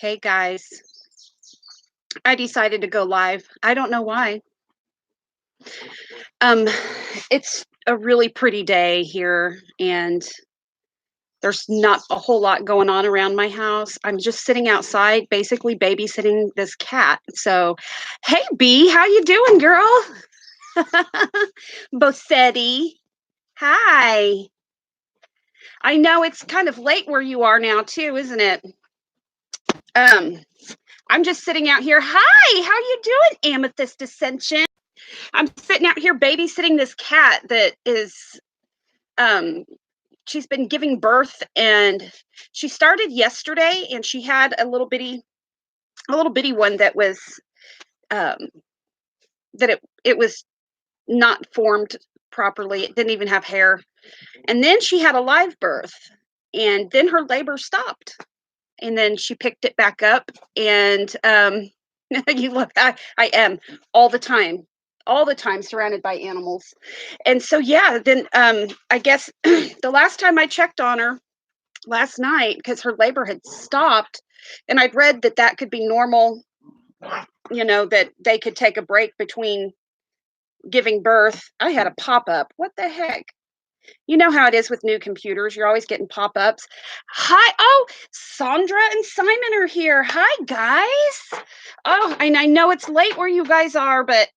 Hey guys, I decided to go live. I don't know why. Um, it's a really pretty day here, and there's not a whole lot going on around my house. I'm just sitting outside, basically babysitting this cat. So, hey B, how you doing, girl? Bossetti. Hi. I know it's kind of late where you are now too, isn't it? Um, I'm just sitting out here. Hi, how you doing, Amethyst Ascension? I'm sitting out here babysitting this cat that is um she's been giving birth, and she started yesterday, and she had a little bitty one that was um that it was not formed properly. It didn't even have hair. And then she had a live birth, and then her labor stopped. And then she picked it back up, and you look, I am all the time, all the time surrounded by animals. And so yeah, then I guess the last time I checked on her last night, because her labor had stopped, and I'd read that that could be normal, that they could take a break between giving birth. I had a pop-up. What the heck? You know how it is with new computers. You're always getting pop-ups. Hi. Oh, Sandra and Simon are here. Hi, guys. Oh, and I know it's late where you guys are, but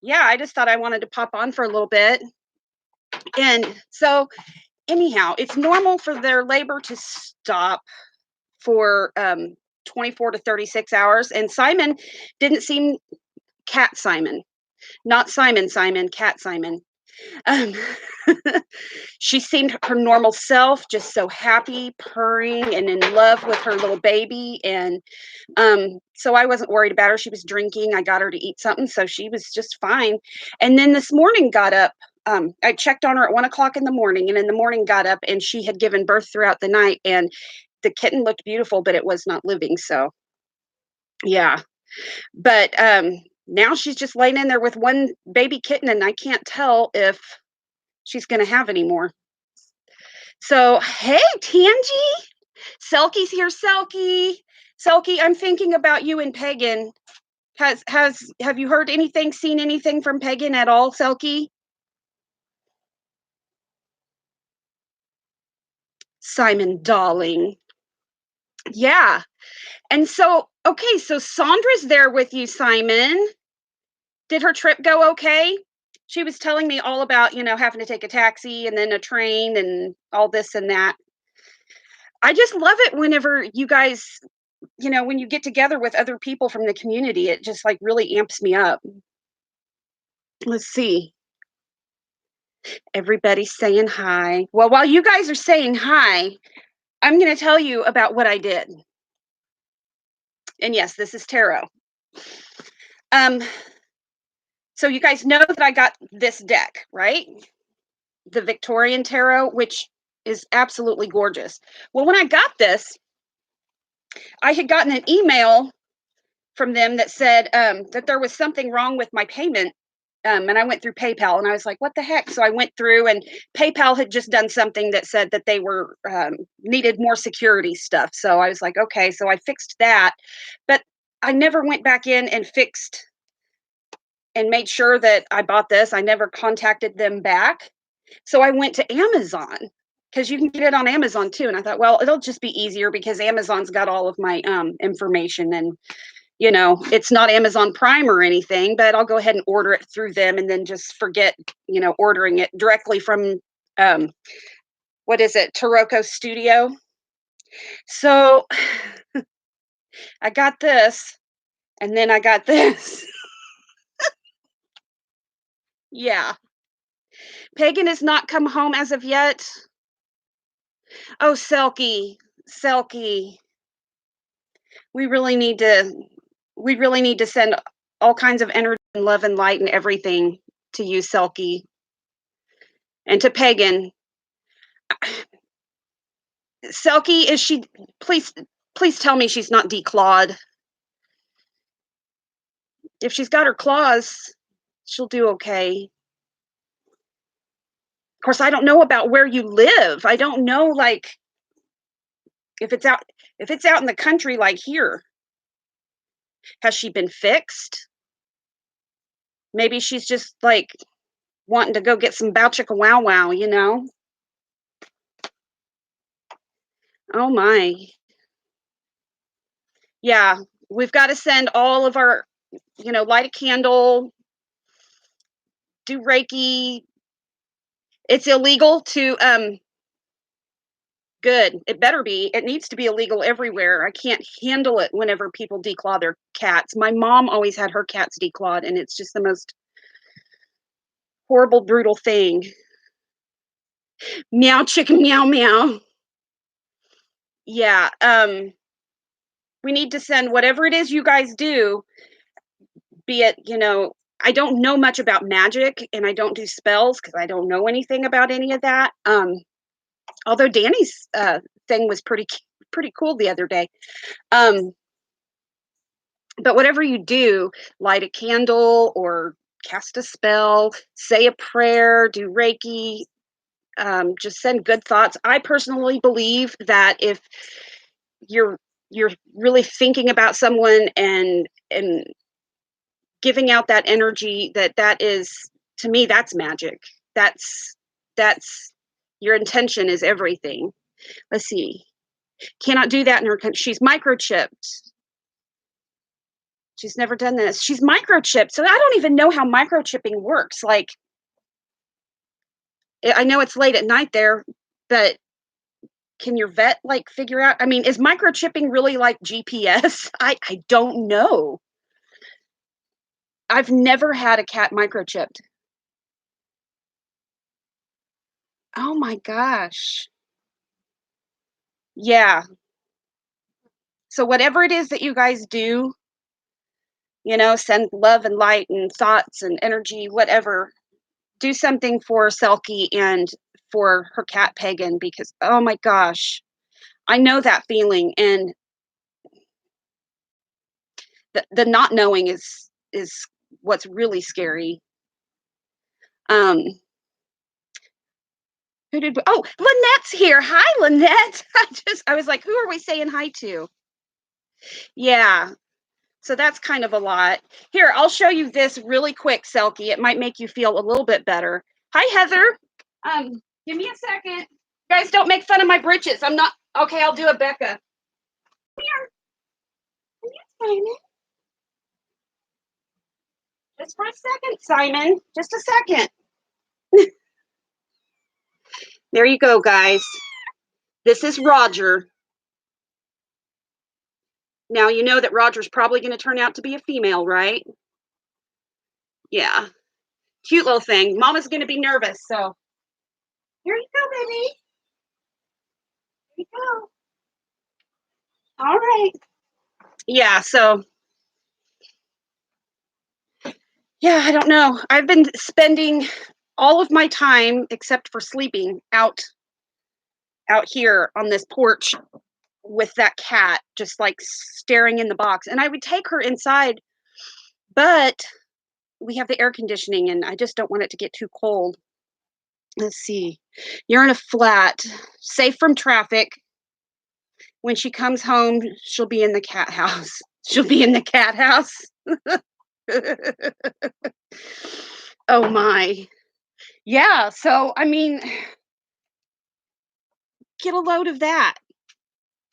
yeah, I just thought I wanted to pop on for a little bit. And so anyhow, it's normal for their labor to stop for 24 to 36 hours. And Simon didn't seem, cat Simon, not Simon, cat Simon. Um, she seemed her normal self, just so happy, purring, and in love with her little baby. And so I wasn't worried about her. She was drinking. I got her to eat something, so she was just fine. And then this morning got up. I checked on her at 1 o'clock in the morning, and in the morning got up, and she had given birth throughout the night. And the kitten looked beautiful, but it was not living. So yeah, but now she's just laying in there with one baby kitten, and I can't tell if she's going to have any more. So, hey, Tangy, Selkie's here. Selkie, I'm thinking about you and Pagan. Have you heard anything, seen anything from Pagan at all, Selkie? Simon, darling. Yeah. And so, okay, so Sandra's there with you, Simon. Did her trip go okay? She was telling me all about, having to take a taxi and then a train and all this and that. I just love it whenever you guys, when you get together with other people from the community, it just like really amps me up. Let's see. Everybody's saying hi. Well, while you guys are saying hi, I'm going to tell you about what I did. And yes, this is tarot. Um, so you guys know that I got this deck, right? The Victorian Tarot, which is absolutely gorgeous. Well, when I got this, I had gotten an email from them that said that there was something wrong with my payment. And I went through PayPal, and I was like, what the heck? So I went through, and PayPal had just done something that said that they were needed more security stuff. So I was like, okay, so I fixed that. But I never went back in and fixed and made sure that I bought this. I never contacted them back. So I went to Amazon, because you can get it on Amazon too. And I thought, well, it'll just be easier because Amazon's got all of my information, and it's not Amazon Prime or anything, but I'll go ahead and order it through them, and then just forget, ordering it directly from, um, what is it, Taroko Studio. So I got this, and then I got this. Yeah. Pagan has not come home as of yet. Oh, Selkie, we really need to, send all kinds of energy and love and light and everything to you, Selkie, and to Pagan. Selkie, is she? Please tell me she's not declawed. If she's got her claws, she'll do okay. Of course, I don't know about where you live. I don't know, like, If it's out if it's out in the country like here, has she been fixed? Maybe she's just, like, wanting to go get some bow chicka wow wow, you know? Oh my. Yeah, we've gotta send all of our light a candle, do Reiki. It's illegal to, good. It better be. It needs to be illegal everywhere. I can't handle it whenever people declaw their cats. My mom always had her cats declawed, and it's just the most horrible, brutal thing. Meow chicken meow meow. Yeah, we need to send whatever it is you guys do, be it, I don't know much about magic and I don't do spells because I don't know anything about any of that. Although Danny's thing was pretty cool the other day. Um, but whatever you do, light a candle or cast a spell, say a prayer, do Reiki, just send good thoughts. I personally believe that if you're you're really thinking about someone and giving out that energy, that is, to me, that's magic. That's your intention is everything. Let's see. Cannot do that in her country. She's microchipped. She's never done this. She's microchipped, so I don't even know how microchipping works. Like, I know it's late at night there, but can your vet like figure out? I mean, is microchipping really like GPS? I don't know. I've never had a cat microchipped. Oh my gosh. Yeah. So whatever it is that you guys do, send love and light and thoughts and energy, whatever. Do something for Selkie and for her cat Pagan because oh my gosh, I know that feeling, and the not knowing is what's really scary. Um, Lynette's here. Hi, Lynette. I was like, who are we saying hi to? Yeah. So that's kind of a lot. Here, I'll show you this really quick, Selkie. It might make you feel a little bit better. Hi, Heather. Give me a second. Guys, don't make fun of my britches. I'm not okay. I'll do a Becca. Here, Simon. Just for a second, Simon. Just a second. There you go, guys. This is Roger. Now you know that Roger's probably going to turn out to be a female, right? Yeah. Cute little thing. Mama's going to be nervous, so here you go, baby. Here you go. All right. Yeah, so yeah, I don't know. I've been spending all of my time except for sleeping out here on this porch with that cat just like staring in the box. And I would take her inside, but we have the air conditioning and I just don't want it to get too cold. Let's see. You're in a flat, safe from traffic. When she comes home, she'll be in the cat house. She'll be in the cat house. Oh my. Yeah, so I mean, get a load of that.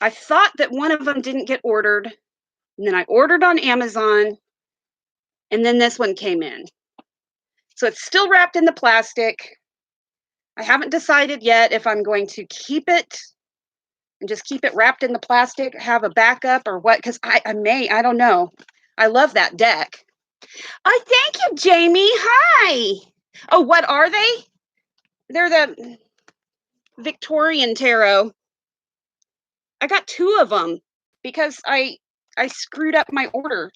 I thought that one of them didn't get ordered, and then I ordered on Amazon, and then this one came in. So it's still wrapped in the plastic. I haven't decided yet if I'm going to keep it and just keep it wrapped in the plastic, have a backup or what, because I don't know. I love that deck. Oh, thank you, Jamie. Hi. Oh, what are they? They're the Victorian tarot. I got two of them because I screwed up my order.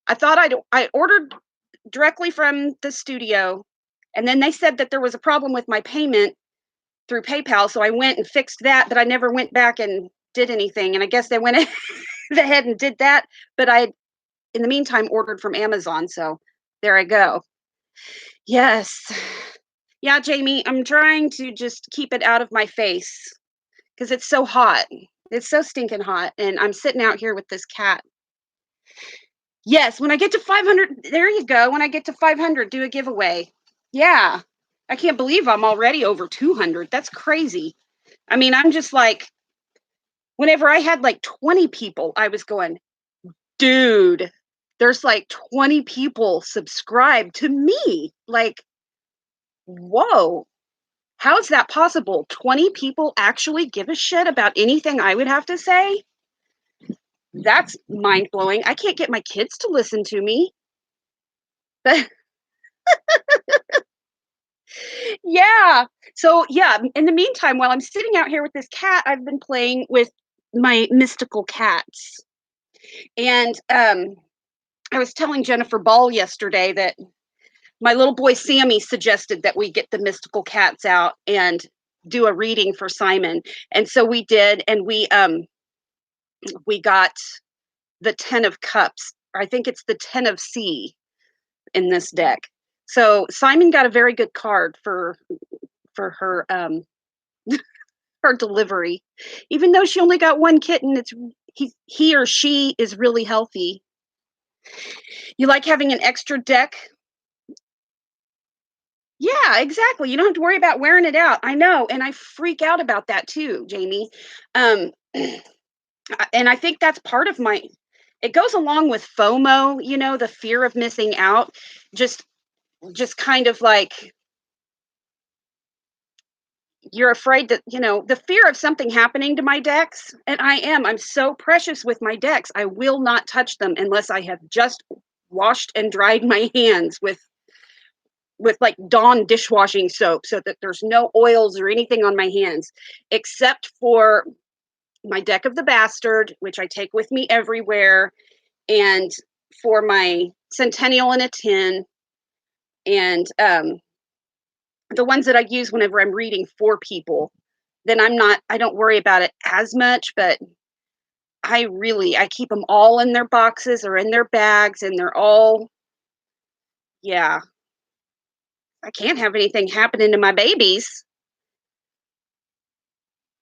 I thought I ordered directly from the studio, and then they said that there was a problem with my payment through PayPal, so I went and fixed that, but I never went back and did anything. And I guess they went ahead and did that, but I, in the meantime, ordered from Amazon, so there I go. Yes. Yeah, Jamie, I'm trying to just keep it out of my face because it's so hot. It's so stinking hot, and I'm sitting out here with this cat. Yes, when I get to 500, there you go. When I get to 500, do a giveaway. Yeah. I can't believe I'm already over 200. That's crazy. I mean, I'm just like, whenever I had like 20 people, I was going, dude, there's like 20 people subscribed to me. Like, whoa, how is that possible? 20 people actually give a shit about anything I would have to say? That's mind blowing. I can't get my kids to listen to me. But yeah. So, yeah, in the meantime, while I'm sitting out here with this cat, I've been playing with my mystical cats. And I was telling Jennifer Ball yesterday that my little boy Sammy suggested that we get the mystical cats out and do a reading for Simon. And so we did, and we got the 10 of cups. I think it's the 10 of C in this deck. So Simon got a very good card for her delivery. Even though she only got one kitten, he or she is really healthy. You like having an extra deck? Yeah, exactly. You don't have to worry about wearing it out. I know, and I freak out about that too, Jamie. Um, and I think that's part of my. It goes along with FOMO, the fear of missing out. Just, just kind of like you're afraid that the fear of something happening to my decks, and I'm so precious with my decks. I will not touch them unless I have just washed and dried my hands with like Dawn dishwashing soap so that there's no oils or anything on my hands, except for my deck of the bastard, which I take with me everywhere, and for my centennial in a tin, and the ones that I use whenever I'm reading for people. Then I don't worry about it as much, but I keep them all in their boxes or in their bags, and they're all, yeah, I can't have anything happening to my babies.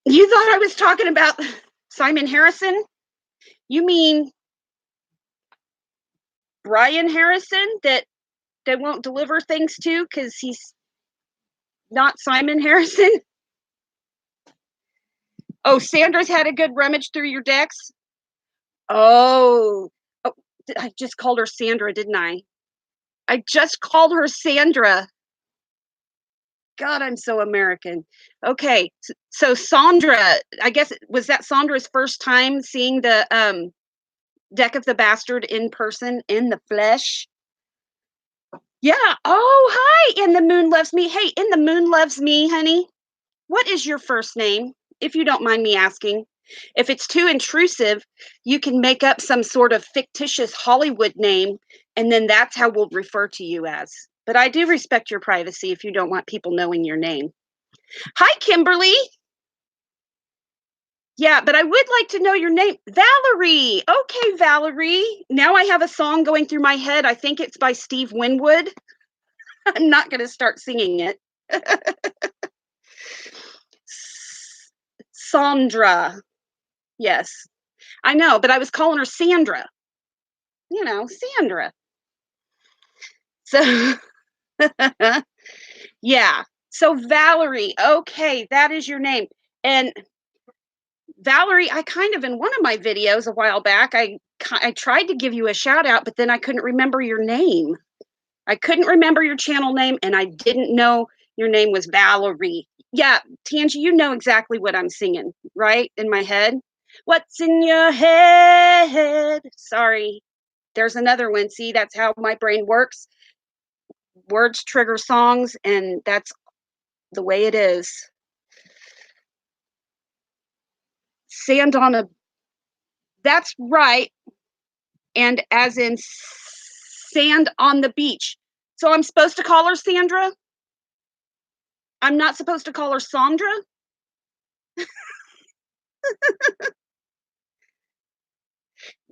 You thought I was talking about Simon Harrison? You mean Brian Harrison that they won't deliver things to because he's not Simon Harrison? Oh, Sandra's had a good rummage through your decks? Oh, oh, I just called her Sandra, didn't I? I just called her Sandra. God, I'm so American. Okay, so Sandra, I guess, was that Sandra's first time seeing the deck of the bastard in person, in the flesh? Yeah. Oh, hi. And the moon loves me. Hey, In the Moon Loves Me, honey. What is your first name, if you don't mind me asking? If it's too intrusive, you can make up some sort of fictitious Hollywood name, and then that's how we'll refer to you as. But I do respect your privacy if you don't want people knowing your name. Hi, Kimberly. Yeah, but I would like to know your name. Valerie. Okay, Valerie. Now I have a song going through my head. I think it's by Steve Winwood. I'm not going to start singing it. Sandra. Yes, I know, but I was calling her Sandra. Sandra. So, yeah. So, Valerie. Okay, that is your name. And Valerie, I kind of, in one of my videos a while back, I tried to give you a shout out, but then I couldn't remember your name. I couldn't remember your channel name, and I didn't know your name was Valerie. Yeah, Tangie, you know exactly what I'm singing, right? In my head. What's in your head? Sorry. There's another one. See, that's how my brain works. Words trigger songs, and that's the way it is. Sand on a. That's right. And as in sand on the beach. So I'm supposed to call her Sandra? I'm not supposed to call her Sandra?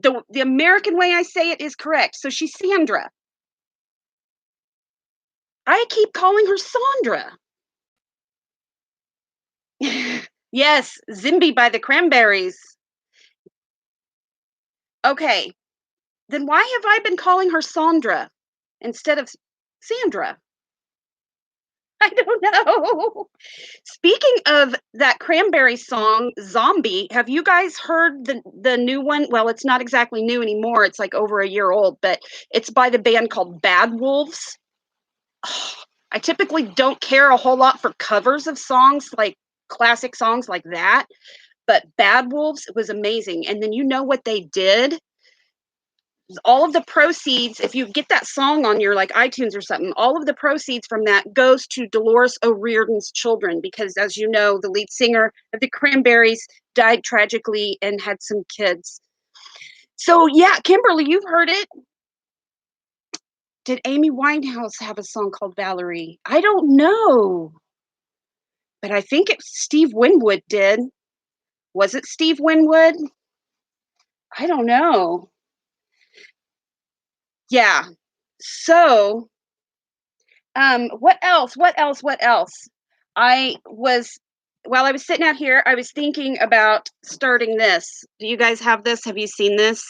The American way I say it is correct. So she's Sandra. I keep calling her Sandra. Yes, Zimby by the Cranberries. Okay, then why have I been calling her Sandra instead of Sandra? I don't know. Speaking of that Cranberry song, Zombie, have you guys heard the new one? Well, it's not exactly new anymore. It's like over a year old, but it's by the band called Bad Wolves. I typically don't care a whole lot for covers of songs, like classic songs like that, but Bad Wolves was amazing. And then you know what they did? All of the proceeds, if you get that song on your like iTunes or something, all of the proceeds from that goes to Dolores O'Riordan's children because, as you know, the lead singer of the Cranberries died tragically and had some kids. So yeah, Kimberly, you've heard it. Did Amy Winehouse have a song called Valerie? I don't know, but I think Steve Winwood did. Was it Steve Winwood? I don't know. Yeah. So what else? What else? What else? I was while I was sitting out here, I was thinking about starting this. Do you guys have this? Have you seen this?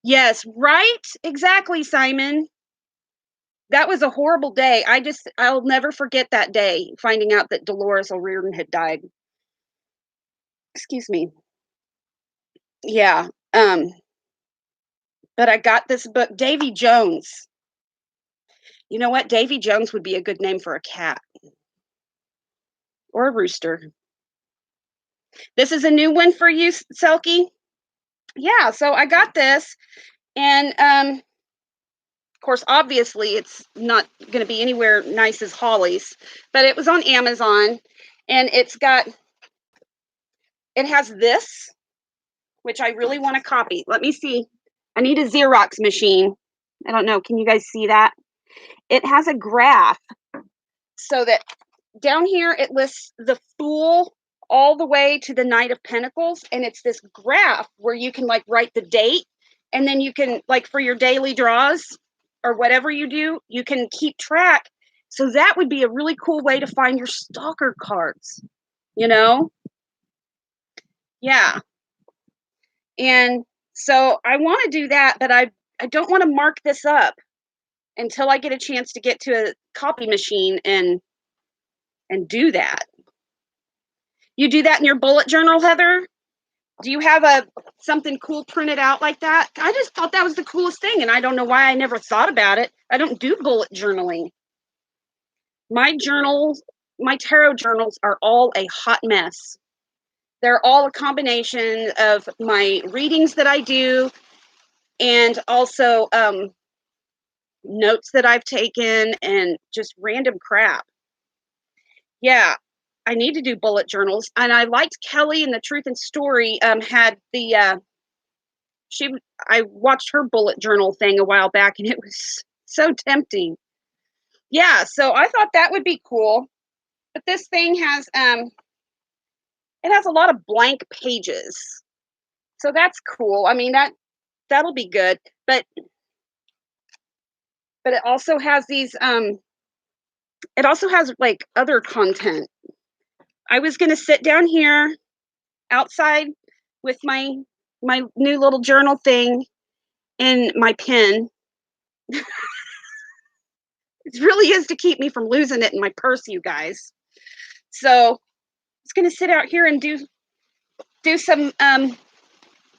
Yes, right? Exactly, Simon. That was a horrible day. I'll never forget that day finding out that Dolores O'Riordan had died. Excuse me. Yeah. But I got this book, Davy Jones. You know what? Davy Jones would be a good name for a cat or a rooster. This is a new one for you, Selkie. Yeah, so I got this, and of course, obviously, it's not going to be anywhere nice as Holly's, but it was on Amazon, and it has this, which I really want to copy. Let me see. I need a Xerox machine. I don't know. Can you guys see that? It has a graph so that down here it lists the Fool all the way to the Knight of Pentacles, and it's this graph where you can like write the date, and then you can like for your daily draws or whatever you do, you can keep track. So that would be a really cool way to find your stalker cards, you know? Yeah. And so I want to do that, but I don't want to mark this up until I get a chance to get to a copy machine and do that. You do that in your bullet journal, Heather? Do you have something cool printed out like that? I just thought that was the coolest thing, and I don't know why I never thought about it. I don't do bullet journaling. My journals, my tarot journals are all a hot mess. They're all a combination of my readings that I do and also notes that I've taken and just random crap. Yeah, I need to do bullet journals. And I liked Kelly and the Truth and Story had the she I watched her bullet journal thing a while back and it was so tempting. Yeah, so I thought that would be cool. But this thing has it has a lot of blank pages. So that's cool. I mean that'll be good. But it also has these it also has like other content. I was going to sit down here outside with my new little journal thing and my pen. It really is to keep me from losing it in my purse, you guys. So it's going to sit out here and do some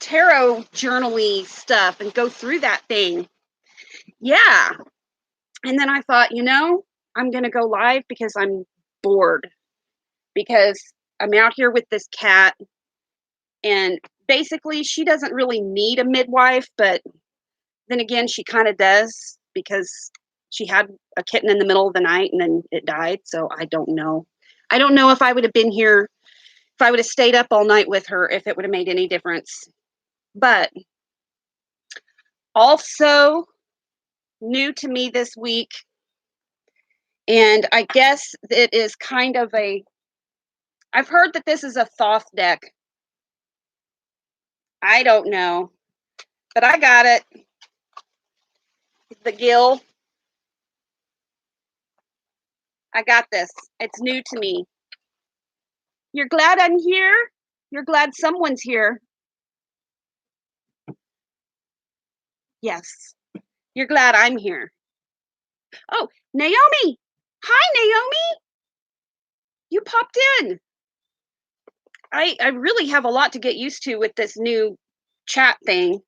tarot journaly stuff and go through that thing. Yeah. And then I thought, I'm going to go live because I'm bored because I'm out here with this cat and basically she doesn't really need a midwife, but then again she kind of does because she had a kitten in the middle of the night and then it died, so I don't know. I don't know if I would have been here if I would have stayed up all night with her if it would have made any difference. But also new to me this week, and I guess it is kind of I've heard that this is a Thoth deck. I don't know, but I got it. The Gill. I got this. It's new to me. You're glad I'm here? You're glad someone's here. Yes. You're glad I'm here. Oh, Naomi. Hi, Naomi. You popped in. I really have a lot to get used to with this new chat thing.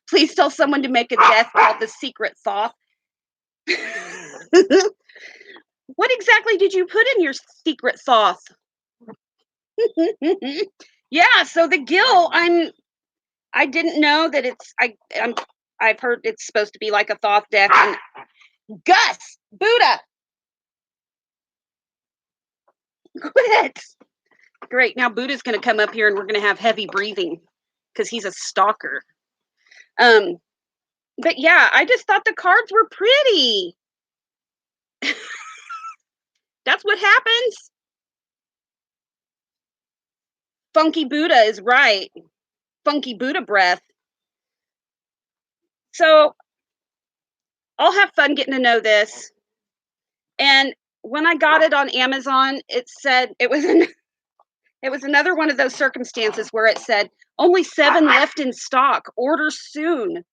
Please tell someone to make a death called the secret thought. What exactly did you put in your secret sauce? Yeah, so the gill, I didn't know that I've heard it's supposed to be like a Thoth deck. And Gus, Buddha, quit. Great. Now Buddha's going to come up here and we're going to have heavy breathing because he's a stalker. But yeah, I just thought the cards were pretty. That's what happens. Funky Buddha is right. Funky Buddha breath. So I'll have fun getting to know this. And when I got it on Amazon, it said it was another one of those circumstances where it said only 7 left in stock. Order soon.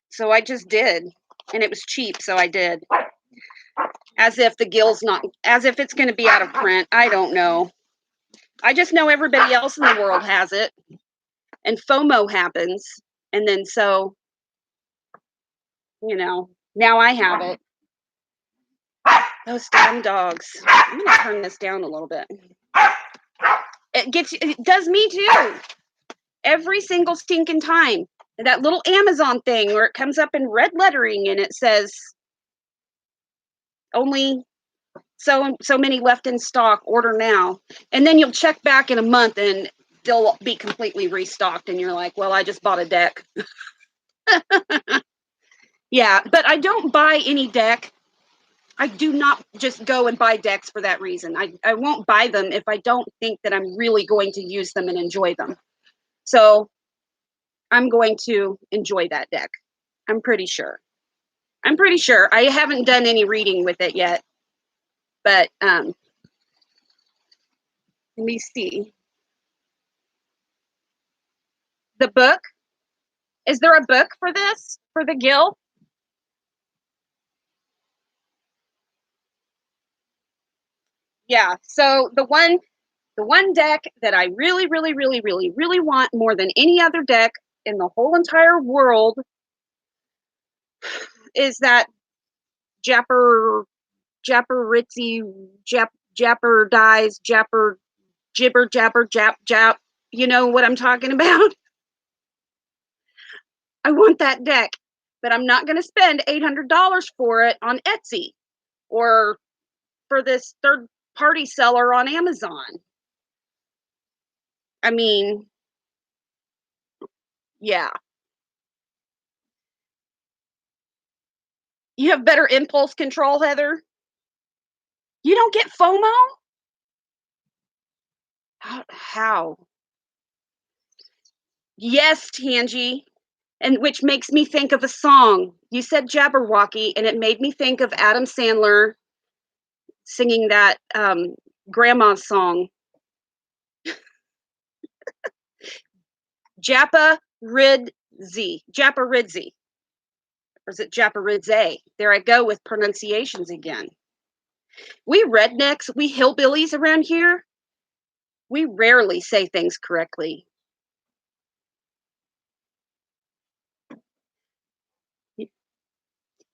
So I just did, and it was cheap, so I did. As if it's going to be out of print. I don't know. I just know everybody else in the world has it, and FOMO happens, and then so, now I have it. Those damn dogs. I'm going to turn this down a little bit. It does me too. Every single stinking time. That little Amazon thing where it comes up in red lettering and it says only so many left in stock, order now. And then you'll check back in a month and they'll be completely restocked and you're like, well, I just bought a deck. Yeah, but I don't buy any deck. I do not just go and buy decks for that reason. I won't buy them if I don't think that I'm really going to use them and enjoy them. So I'm going to enjoy that deck. I'm pretty sure. I haven't done any reading with it yet. But let me see. The book? Is there a book for this? For the Gill? Yeah. So the one deck that I really, really, really, really, really want more than any other deck in the whole entire world is that Japper Ritzy Japper dies Japper Jibber Jabber Jap. You know what I'm talking about? I want that deck, but I'm not going to spend $800 for it on Etsy or for this third party seller on Amazon. I mean, yeah. You have better impulse control, Heather? You don't get FOMO? How? Yes, Tangi. And which makes me think of a song. You said Jabberwocky, and it made me think of Adam Sandler singing that grandma's song. Jappa Ridzi. Or is it Japparidze? There I go with pronunciations again. We rednecks, we hillbillies around here, we rarely say things correctly.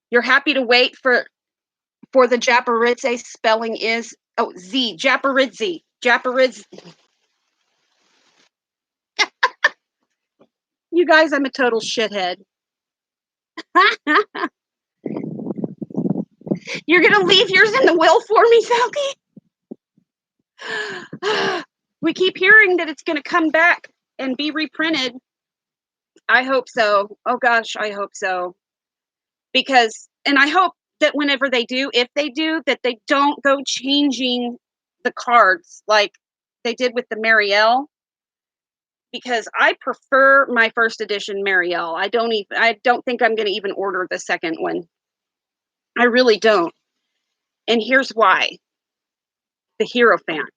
You're happy to wait for the Japparidze spelling is Z Japparidze. You guys, I'm a total shithead. You're gonna leave yours in the will for me, Falky? We keep hearing that it's gonna come back and be reprinted. I hope so. Oh gosh, I hope so. And I hope that whenever they do, if they do, that they don't go changing the cards like they did with the Marielle. because I prefer my first edition Marielle. I don't think I'm going to even order the second one. I really don't. And here's why. The Hierophant.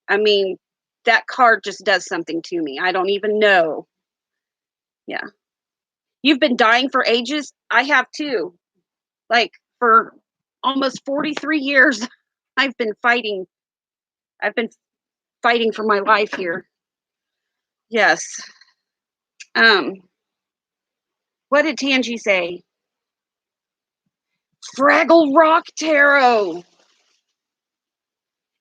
I mean, that card just does something to me. I don't even know. Yeah. You've been dying for ages? I have too. Like for almost 43 years, I've been fighting. I've been fighting for my life here. Yes. Um, what did Tangi say? Fraggle Rock Tarot.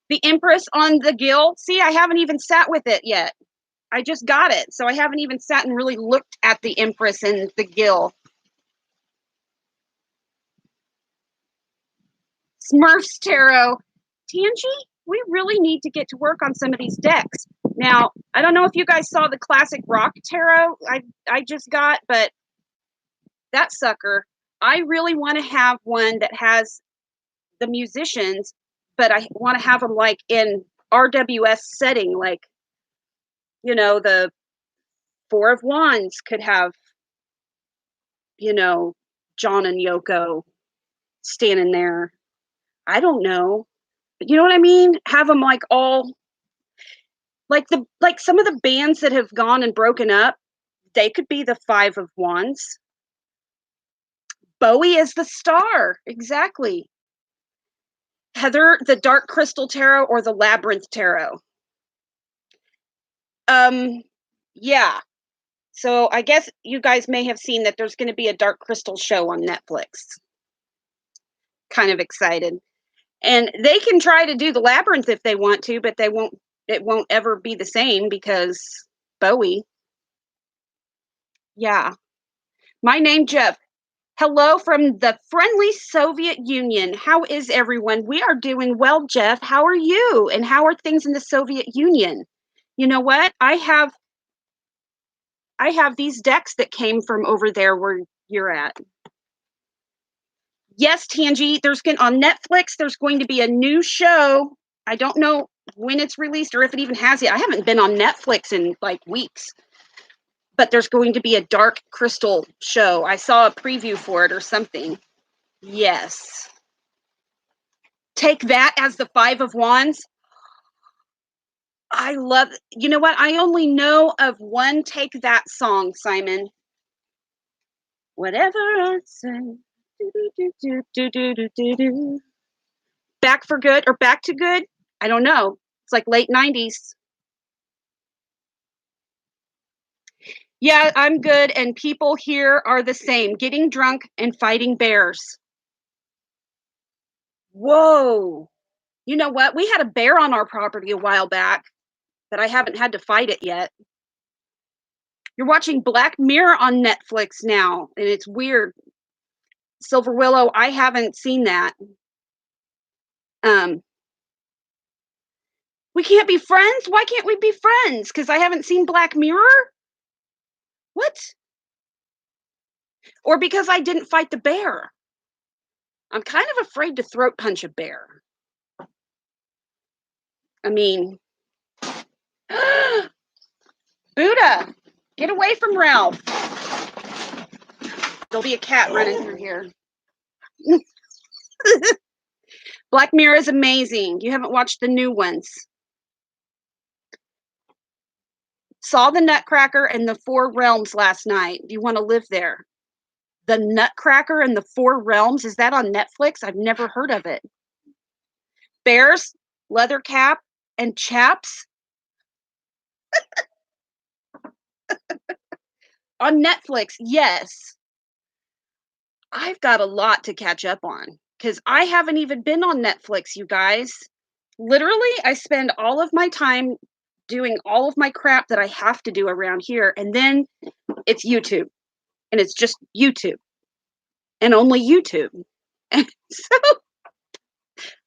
The Empress on the Gill. See, I haven't even sat with it yet. I just got it. So I haven't even sat and really looked at the Empress and the Gill. Smurfs Tarot. Tangi, we really need to get to work on some of these decks. Now, I don't know if you guys saw the classic rock tarot I just got, but that sucker, I really want to have one that has the musicians, but I want to have them like in RWS setting, like, you know, the Four of Wands could have, you know, John and Yoko standing there. I don't know. But you know what I mean? Have them like all like some of the bands that have gone and broken up, they could be the Five of Wands. Bowie is the star. Exactly. Heather, the Dark Crystal Tarot or the Labyrinth Tarot. Um, yeah. So I guess you guys may have seen that there's going to be a Dark Crystal show on Netflix. Kind of excited. And they can try to do the Labyrinth if they want to, but it won't ever be the same because Bowie. Yeah. My name Jeff. Hello from the friendly Soviet Union. How is everyone? We are doing well, Jeff. How are you? And how are things in the Soviet Union? You know what? I have these decks that came from over there where you're at. Yes, Tangi, on Netflix there's going to be a new show. I don't know when it's released or if it even has it. I haven't been on Netflix in like weeks. But there's going to be a Dark Crystal show. I saw a preview for it or something. Yes. Take that as the Five of Wands. I love, you know what? I only know of one Take That song, Simon. Whatever I say. Do. Back for Good or Back to Good? I don't know. It's like late 90s. Yeah, I'm good. And people here are the same, getting drunk and fighting bears. Whoa. You know what? We had a bear on our property a while back, but I haven't had to fight it yet. You're watching Black Mirror on Netflix now, and it's weird. Silver Willow, I haven't seen that. Um, we can't be friends? Why can't we be friends? Because I haven't seen Black Mirror? What? Or because I didn't fight the bear? I'm kind of afraid to throat punch a bear. I mean, Buddha, get away from Ralph. There'll be a cat running through here. Black Mirror is amazing. You haven't watched the new ones. Saw the Nutcracker and the Four Realms last night. Do you want to live there? The Nutcracker and the Four Realms, is that on Netflix? I've never heard of it. Bears, leather cap, and chaps on Netflix. Yes. I've got a lot to catch up on because I haven't even been on Netflix, you guys. Literally, I spend all of my time doing all of my crap that I have to do around here, and then it's YouTube, and it's just YouTube, and only YouTube. And so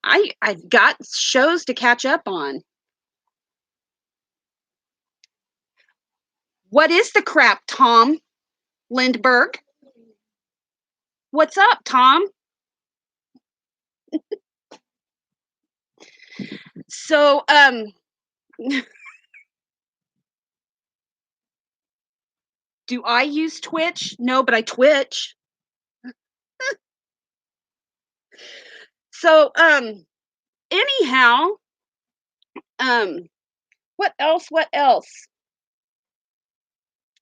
I've got shows to catch up on. What is the crap, Tom Lindbergh? What's up, Tom? So, Do I use Twitch? No, but I Twitch. So, anyhow, um, what else? What else?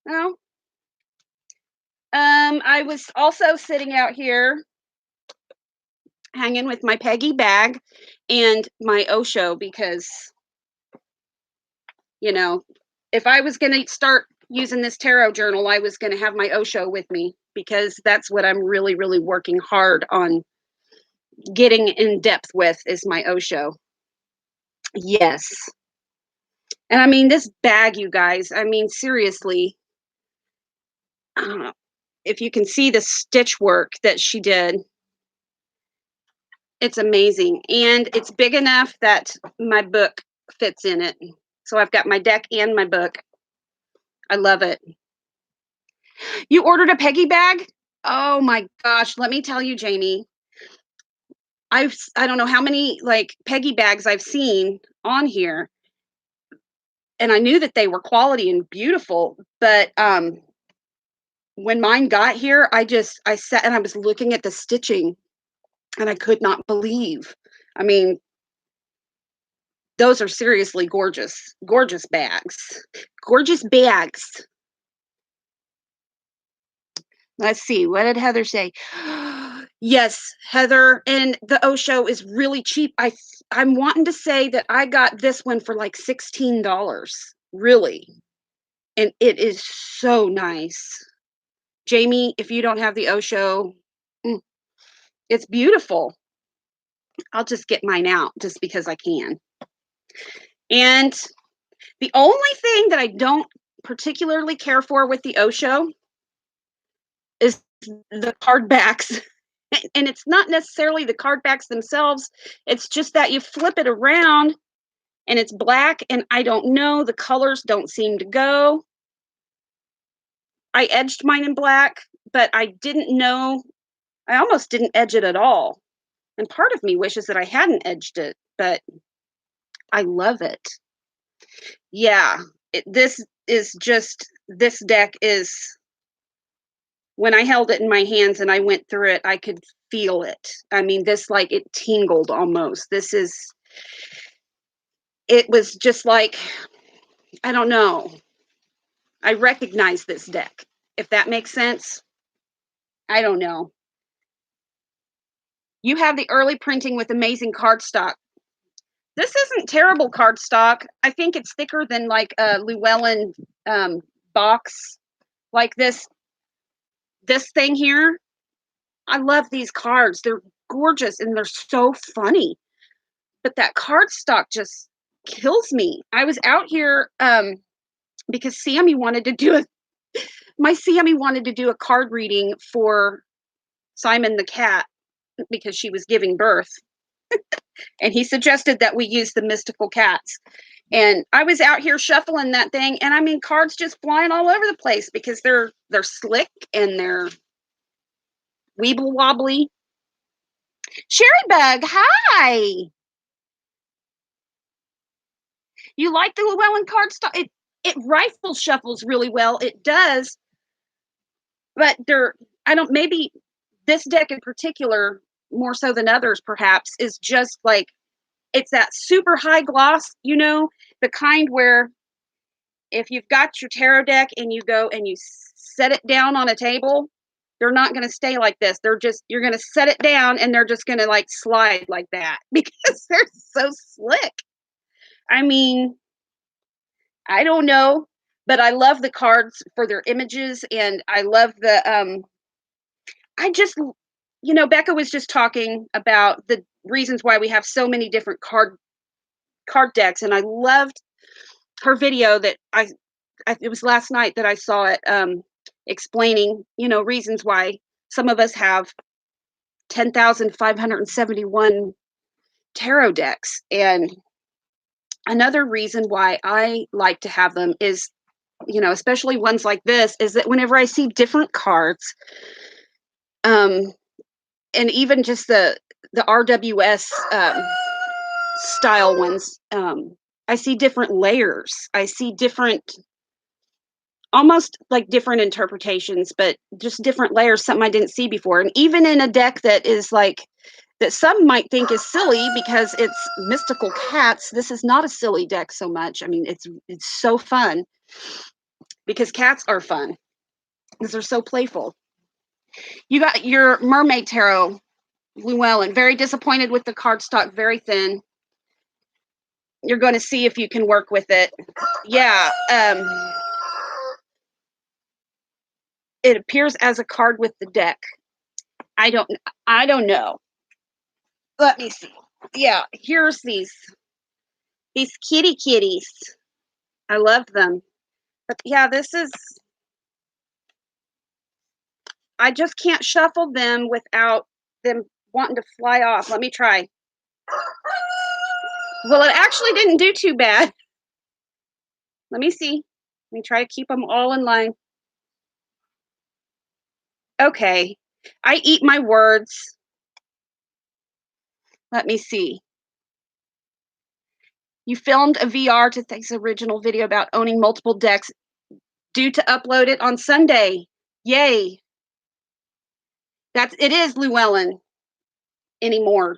Oh, I was also sitting out here hanging with my Peggy bag and my Osho because, you know, if I was going to start using this tarot journal, I was going to have my Osho with me because that's what I'm really, really working hard on getting in depth with is my Osho. Yes. And I mean, this bag, you guys, I mean, seriously, if you can see the stitch work that she did, it's amazing. And it's big enough that my book fits in it. So I've got my deck and my book. I love it. You ordered a Peggy bag? Oh my gosh, let me tell you, Jamie. I don't know how many like Peggy bags I've seen on here, and I knew that they were quality and beautiful, but when mine got here, I sat and I was looking at the stitching and I could not believe. I mean, those are seriously gorgeous, gorgeous bags. Gorgeous bags. Let's see. What did Heather say? Yes, Heather, and the Osho is really cheap. I'm wanting to say that I got this one for like $16. Really. And it is so nice. Jamie, if you don't have the Osho, it's beautiful. I'll just get mine out just because I can. And the only thing that I don't particularly care for with the Osho is the card backs. And it's not necessarily the card backs themselves. It's just that you flip it around and it's black, and I don't know, the colors don't seem to go. I edged mine in black, but I didn't know, I almost didn't edge it at all. And part of me wishes that I hadn't edged it, but I love it. Yeah, this deck is, when I held it in my hands and I went through it, I could feel it. I mean, this, like, it tingled almost. It was just like, I don't know. I recognize this deck, if that makes sense. I don't know. You have the early printing with amazing cardstock. This isn't terrible cardstock. I think it's thicker than like a Llewellyn box, like this thing here. I love these cards. They're gorgeous and they're so funny. But that cardstock just kills me. I was out here because my Sammy wanted to do a card reading for Simon the cat because she was giving birth. And he suggested that we use the mystical cats. And I was out here shuffling that thing, and I mean, cards just flying all over the place because they're slick and they're weeble wobbly. Sherry Bug, hi. You like the Llewellyn cardstock? It rifle shuffles really well. It does, but I don't, maybe this deck in particular, more so than others perhaps, is just like, it's that super high gloss, the kind where if you've got your tarot deck and you go and you set it down on a table, they're not going to stay like this. You're going to set it down and they're just going to like slide like that because they're so slick. I mean, I don't know, but I love the cards for their images, and I love Becca was just talking about the reasons why we have so many different card decks, and I loved her video that it was last night that I saw it, explaining, reasons why some of us have 10,571 tarot decks. And another reason why I like to have them is, especially ones like this, is that whenever I see different cards, and even just the RWS style ones, I see different layers. I see different almost like different interpretations, but just different layers, something I didn't see before. And even in a deck that is like, that some might think is silly because it's mystical cats, this is not a silly deck so much. I mean, it's so fun because cats are fun because they're so playful. You got your Mermaid Tarot, Llewellyn. Very disappointed with the cardstock, very thin. You're going to see if you can work with it. Yeah. It appears as a card with the deck. I don't know. Let me see. Yeah, here's these kitties. I love them. But yeah, this is, I just can't shuffle them without them wanting to fly off. Let me try. Well, it actually didn't do too bad. Let me see. Let me try to keep them all in line. Okay. I eat my words. Let me see. You filmed a VR to Thank's original video about owning multiple decks, due to upload it on Sunday. Yay. It is Llewellyn anymore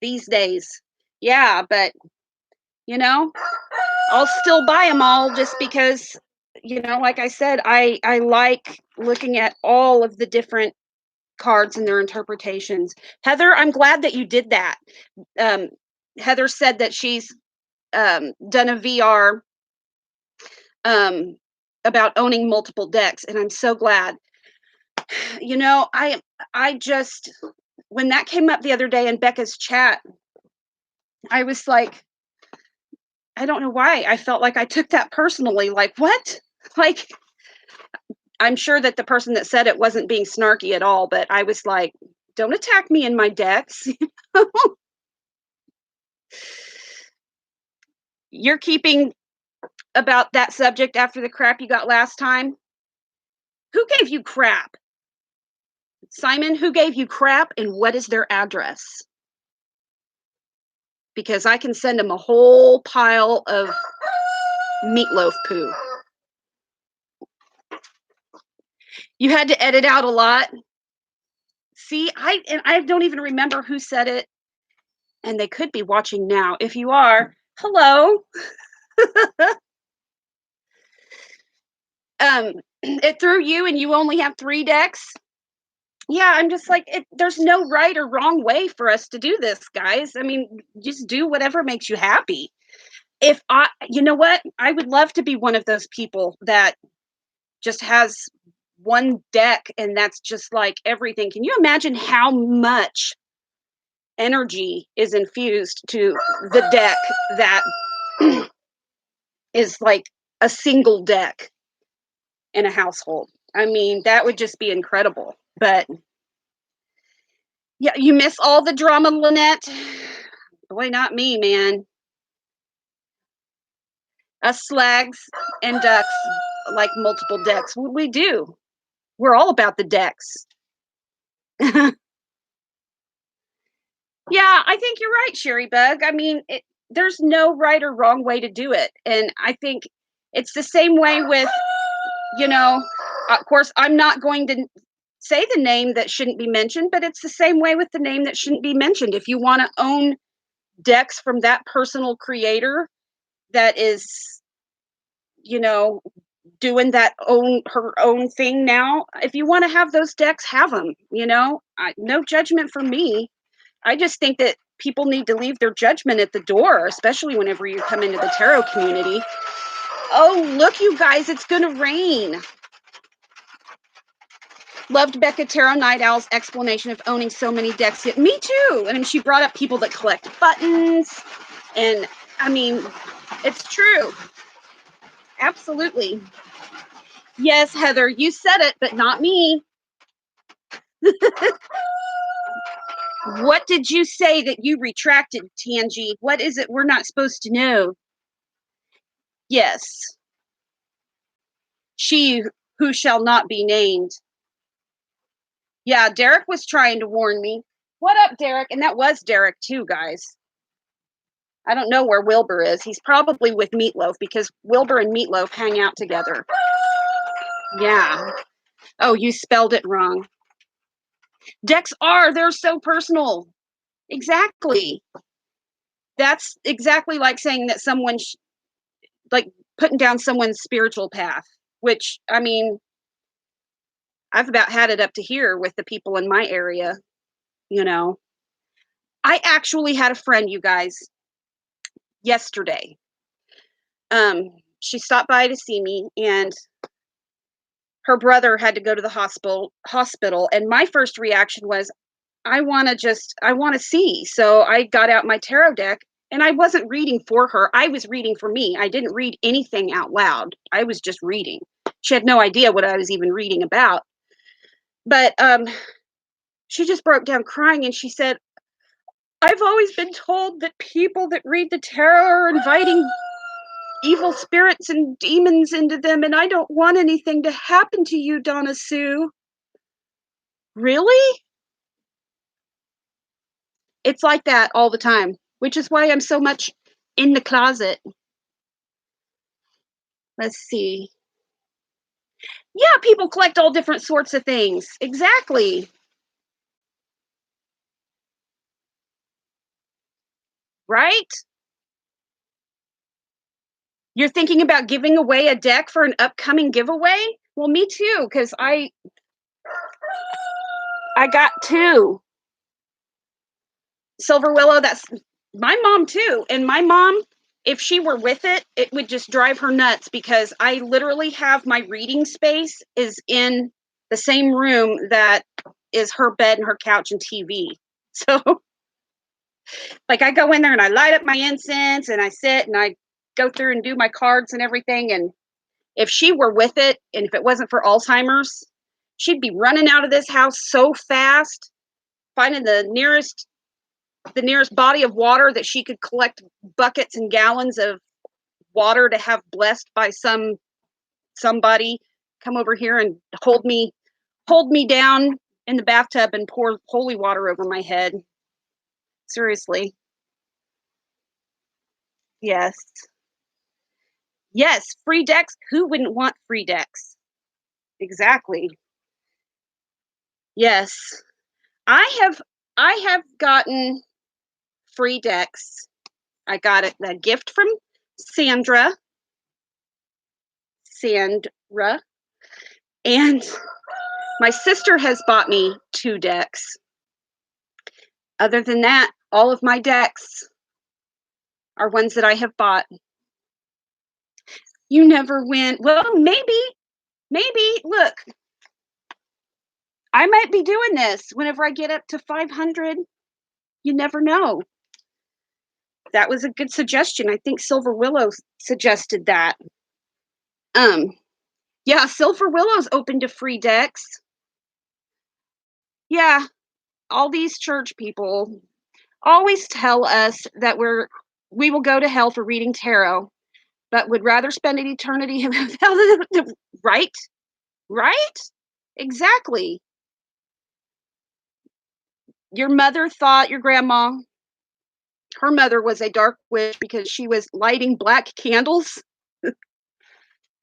these days. Yeah, but you know, I'll still buy them all just because, you know, like I said, I like looking at all of the different cards and their interpretations. Heather, I'm glad that you did that. Heather said that she's done a VR about owning multiple decks, and I'm so glad. You know, I just, when that came up the other day in Becca's chat, I was like, I don't know why. I felt like I took that personally. Like, what? Like, I'm sure that the person that said it wasn't being snarky at all, but I was like, don't attack me in my decks. You're keeping about that subject after the crap you got last time. Who gave you crap? Simon, who gave you crap and what is their address? Because I can send them a whole pile of meatloaf poo. You had to edit out a lot. See, I don't even remember who said it, and they could be watching now. If you are, hello. It threw you and you only have 3 decks. Yeah, I'm just like, there's no right or wrong way for us to do this, guys. I mean, just do whatever makes you happy. You know what? I would love to be one of those people that just has one deck and that's just like everything. Can you imagine how much energy is infused to the deck that is like a single deck in a household? I mean, that would just be incredible. But yeah, you miss all the drama, Lynette. Boy, not me, man. Us slags and ducks like multiple decks. We do. We're all about the decks. Yeah, I think you're right, Sherry Bug. I mean, there's no right or wrong way to do it. And I think it's the same way with, you know, of course, I'm not going to say the name that shouldn't be mentioned, but it's the same way with the name that shouldn't be mentioned. If you want to own decks from that personal creator that is, you know, doing her own thing now, if you want to have those decks, have them, you know, no judgment from me. I just think that people need to leave their judgment at the door, especially whenever you come into the tarot community. Oh, look, you guys, it's going to rain. Loved Becca Tarot Night Owl's explanation of owning so many decks. Me too. And she brought up people that collect buttons. And I mean, it's true. Absolutely. Yes, Heather, you said it, but not me. What did you say that you retracted, Tangi? What is it we're not supposed to know? Yes. She who shall not be named. Yeah, Derek was trying to warn me. What up, Derek? And that was Derek too, guys. I don't know where Wilbur is. He's probably with Meatloaf because Wilbur and Meatloaf hang out together. Yeah. Oh, you spelled it wrong. Decks they're so personal. Exactly. That's exactly like saying that like putting down someone's spiritual path, which, I mean, I've about had it up to here with the people in my area, you know. I actually had a friend, you guys, yesterday. She stopped by to see me, and her brother had to go to the hospital, and my first reaction was, I want to see. So I got out my tarot deck, and I wasn't reading for her. I was reading for me. I didn't read anything out loud. I was just reading. She had no idea what I was even reading about. But she just broke down crying, and she said, I've always been told that people that read the tarot are inviting evil spirits and demons into them, and I don't want anything to happen to you, Donna Sue. Really? It's like that all the time, which is why I'm so much in the closet. Let's see. Yeah, people collect all different sorts of things. Exactly. Right? You're thinking about giving away a deck for an upcoming giveaway? Well, me too, because I got two. Silver Willow, that's my mom too. And my mom, if she were with it, it would just drive her nuts because I literally have my reading space is in the same room that is her bed and her couch and TV. So like I go in there and I light up my incense and I sit and I go through and do my cards and everything. And if she were with it and if it wasn't for Alzheimer's, she'd be running out of this house so fast, finding the nearest body of water that she could collect buckets and gallons of water to have blessed by somebody come over here and hold me down in the bathtub and pour holy water over my head. Seriously. Yes. Yes, free decks. Who wouldn't want free decks? Exactly. Yes. I have gotten free decks. I got a gift from Sandra. Sandra. And my sister has bought me 2 decks. Other than that, all of my decks are ones that I have bought. You never win. Well, maybe. Look, I might be doing this whenever I get up to 500. You never know. That was a good suggestion. I think Silver Willow suggested that. Um, yeah, Silver Willow's open to free decks. Yeah, all these church people always tell us that we will go to hell for reading tarot, but would rather spend an eternity right? Right? Exactly. Your mother thought your grandma, her mother was a dark witch because she was lighting black candles.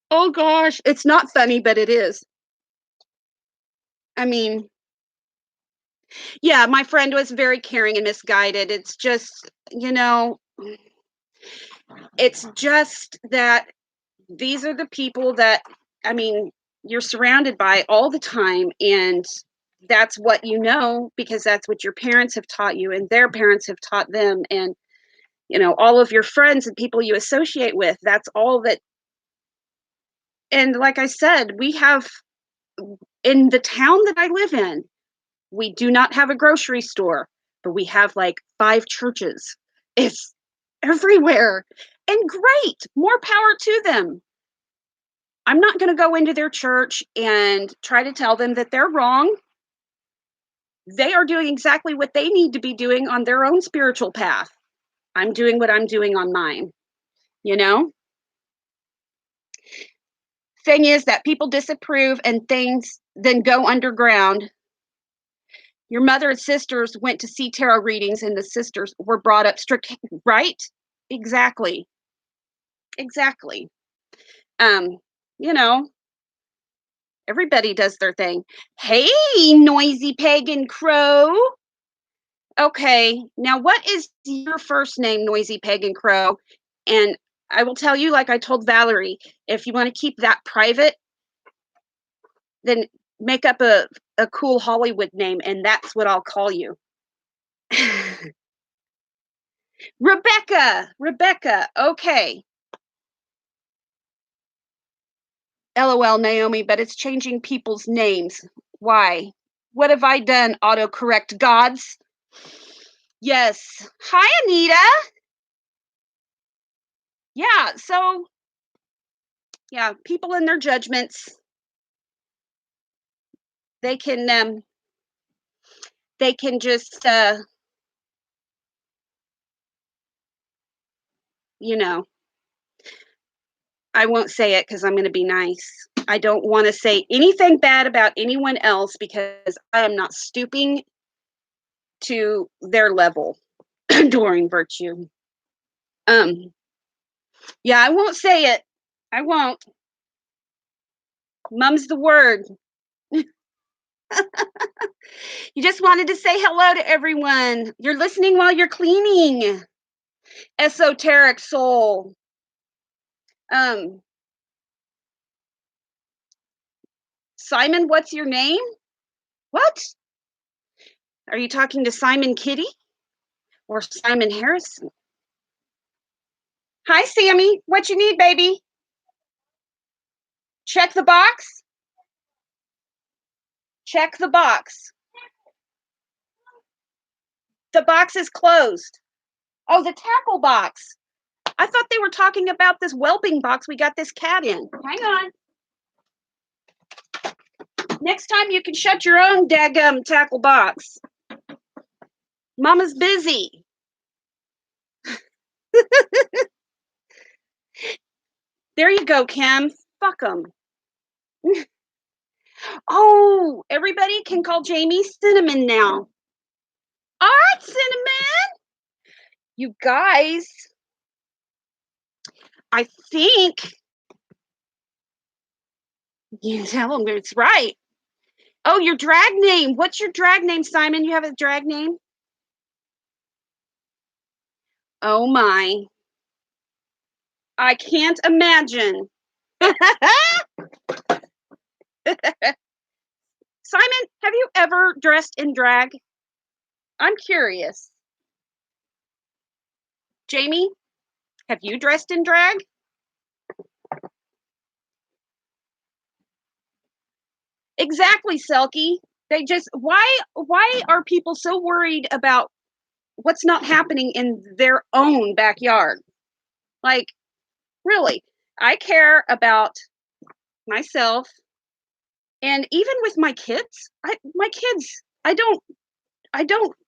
Oh gosh, it's not funny, but it is. I mean, yeah, my friend was very caring and misguided. It's just, it's just that these are the people that, I mean, you're surrounded by all the time, and that's what you know because that's what your parents have taught you and their parents have taught them, and all of your friends and people you associate with, that's all that. And like I said, we have, in the town that I live in, we do not have a grocery store, but we have like 5 churches. It's everywhere. And great, more power to them. I'm not going to go into their church and try to tell them that they're wrong. They are doing exactly what they need to be doing on their own spiritual path. I'm doing what I'm doing on mine, you know? Thing is that people disapprove and things then go underground. Your mother and sisters went to see tarot readings and the sisters were brought up strict, right? Exactly. Exactly. Um, you know, Everybody does their thing. Hey, noisy pagan crow. Okay, now what is your first name, noisy pagan crow? And I will tell you, like I told Valerie, if you want to keep that private, then make up a cool Hollywood name, and that's what I'll call you. Rebecca. Okay. LOL, Naomi, but it's changing people's names. Why? What have I done? Autocorrect gods? Yes. Hi, Anita. Yeah, so yeah, people and their judgments. They can just you know, I won't say it because I'm going to be nice. I don't want to say anything bad about anyone else because I am not stooping to their level. Adoring virtue. Yeah, I won't say it. I won't. Mum's the word. You just wanted to say hello to everyone. You're listening while you're cleaning. Esoteric soul. Simon, what's your name? What? Are you talking to Simon Kitty or Simon Harrison? Hi, Sammy. What you need, baby? Check the box. Check the box. The box is closed. Oh, the tackle box. I thought they were talking about this whelping box we got this cat in. Hang on. Next time you can shut your own daggum tackle box. Mama's busy. There you go, Kim. Fuck them. Oh, everybody can call Jamie Cinnamon now. All right, Cinnamon. You guys, I think you tell them it's right. Oh, your drag name. What's your drag name, Simon? You have a drag name? Oh my. I can't imagine. Simon, have you ever dressed in drag? I'm curious. Jamie, have you dressed in drag? Exactly, Selkie. They just why are people so worried about what's not happening in their own backyard? Like, really, I care about myself and even with my kids. I don't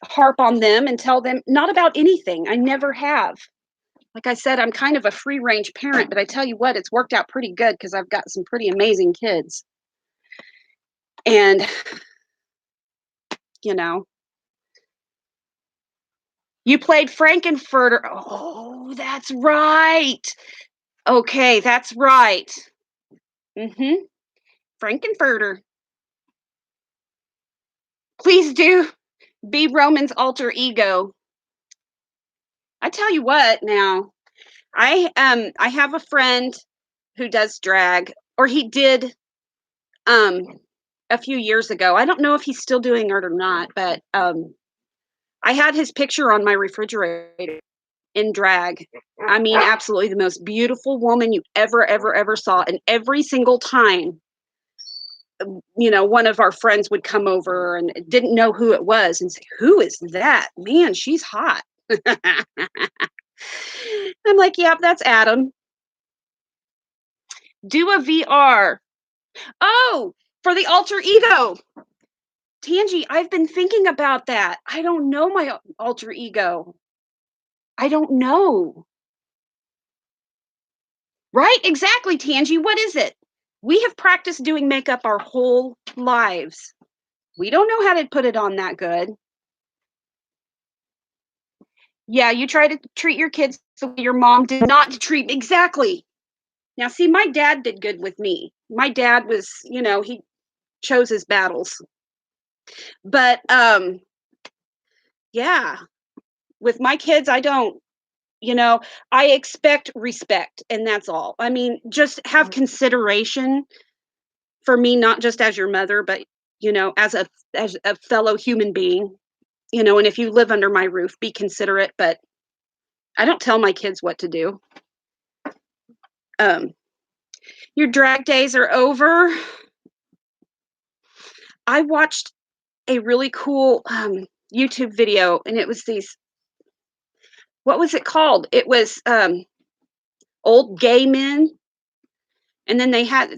harp on them and tell them not about anything. I never have. Like I said, I'm kind of a free range parent, but I tell you what, it's worked out pretty good because I've got some pretty amazing kids. And, you know, you played Frankenfurter. Oh, that's right. Okay, that's right. Mm-hmm. Frankenfurter. Please do be Roman's alter ego. I tell you what now, I have a friend who does drag, or he did um a few years ago. I don't know if he's still doing it or not, but I had his picture on my refrigerator in drag. I mean, absolutely the most beautiful woman you ever saw. And every single time, one of our friends would come over and didn't know who it was and say, "Who is that? Man, she's hot." I'm like, "Yep, that's Adam." Do a VR. Oh, for the alter ego. Tangi, I've been thinking about that. I don't know my alter ego. I don't know. Right? Exactly, Tangi. What is it? We have practiced doing makeup our whole lives. We don't know how to put it on that good. Yeah, you try to treat your kids the way your mom did not treat. Exactly. Now, see, my dad did good with me. My dad was, he chose his battles. But yeah, with my kids, I don't. You know, I expect respect, and that's all. I mean, just have consideration for me, not just as your mother, but as a fellow human being. And if you live under my roof, be considerate. But I don't tell my kids what to do. Um, your drag days are over. I watched a really cool YouTube video, and it was these. What was it called? It was old gay men. And then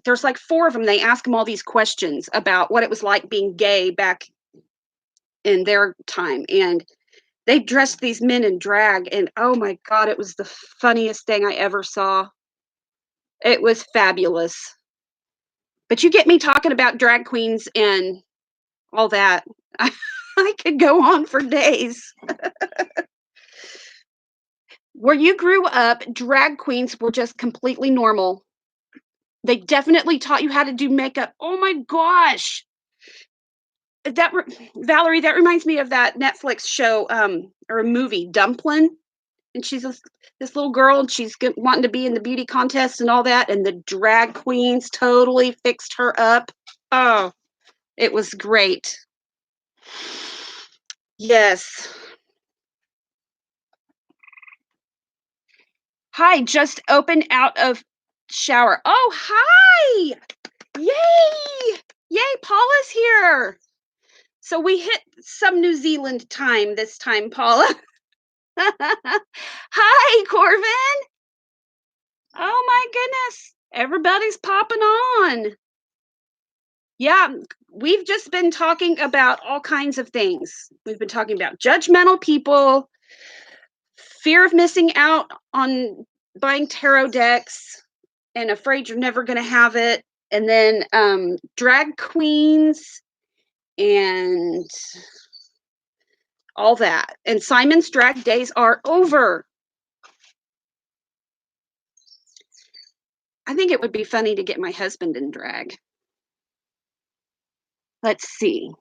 there's like four of them. They ask them all these questions about what it was like being gay back in their time. And they dressed these men in drag. And oh my God, it was the funniest thing I ever saw. It was fabulous. But you get me talking about drag queens and all that. I could go on for days. Where you grew up, drag queens were just completely normal. They definitely taught you how to do makeup. Oh my gosh. Valerie, that reminds me of that Netflix show, or a movie, Dumplin', and she's this little girl, and she's wanting to be in the beauty contest and all that, and the drag queens totally fixed her up. Oh, it was great. Yes. Hi, just opened out of shower. Oh, hi! Yay! Yay, Paula's here. So we hit some New Zealand time this time, Paula. Hi, Corvin. Oh my goodness. Everybody's popping on. Yeah, we've just been talking about all kinds of things. We've been talking about judgmental people, fear of missing out on buying tarot decks, and afraid you're never going to have it. And then drag queens and all that. And Simon's drag days are over. I think it would be funny to get my husband in drag. Let's see.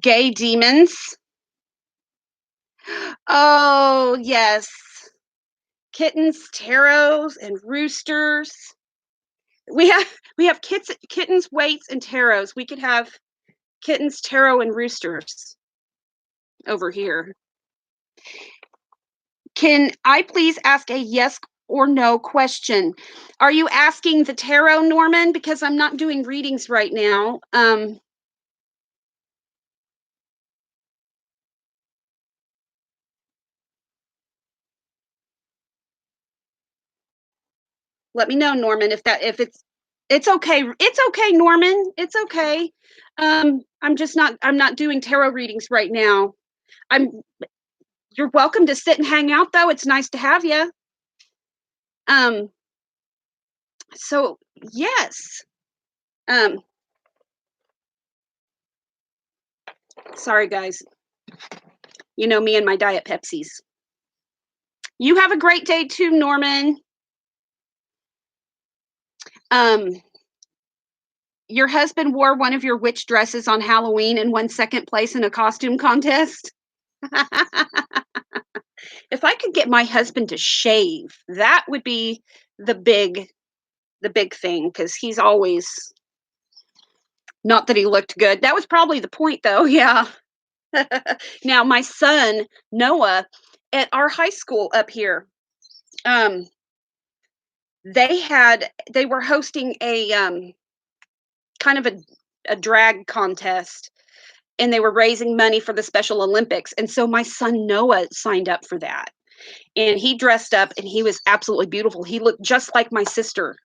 Gay demons. Oh, yes. Kittens, tarots, and roosters. We have kittens, waits, and tarots. We could have kittens, tarot, and roosters over here. Can I please ask a yes or no question? Are you asking the tarot, Norman? Because I'm not doing readings right now. Let me know, Norman, if it's okay. It's okay, Norman. It's okay. I'm not doing tarot readings right now. I'm You're welcome to sit and hang out though. It's nice to have you. Um so yes. Um Sorry guys. You know me and my Diet Pepsis. You have a great day too, Norman. Um your husband wore one of your witch dresses on Halloween and won second place in a costume contest. If I could get my husband to shave, that would be the big thing, because he's always, not that he looked good. That was probably the point though. Yeah. Now my son Noah, at our high school up here, um they were hosting a kind of a drag contest, and they were raising money for the Special Olympics, and so my son Noah signed up for that, and he dressed up and he was absolutely beautiful. He looked just like my sister.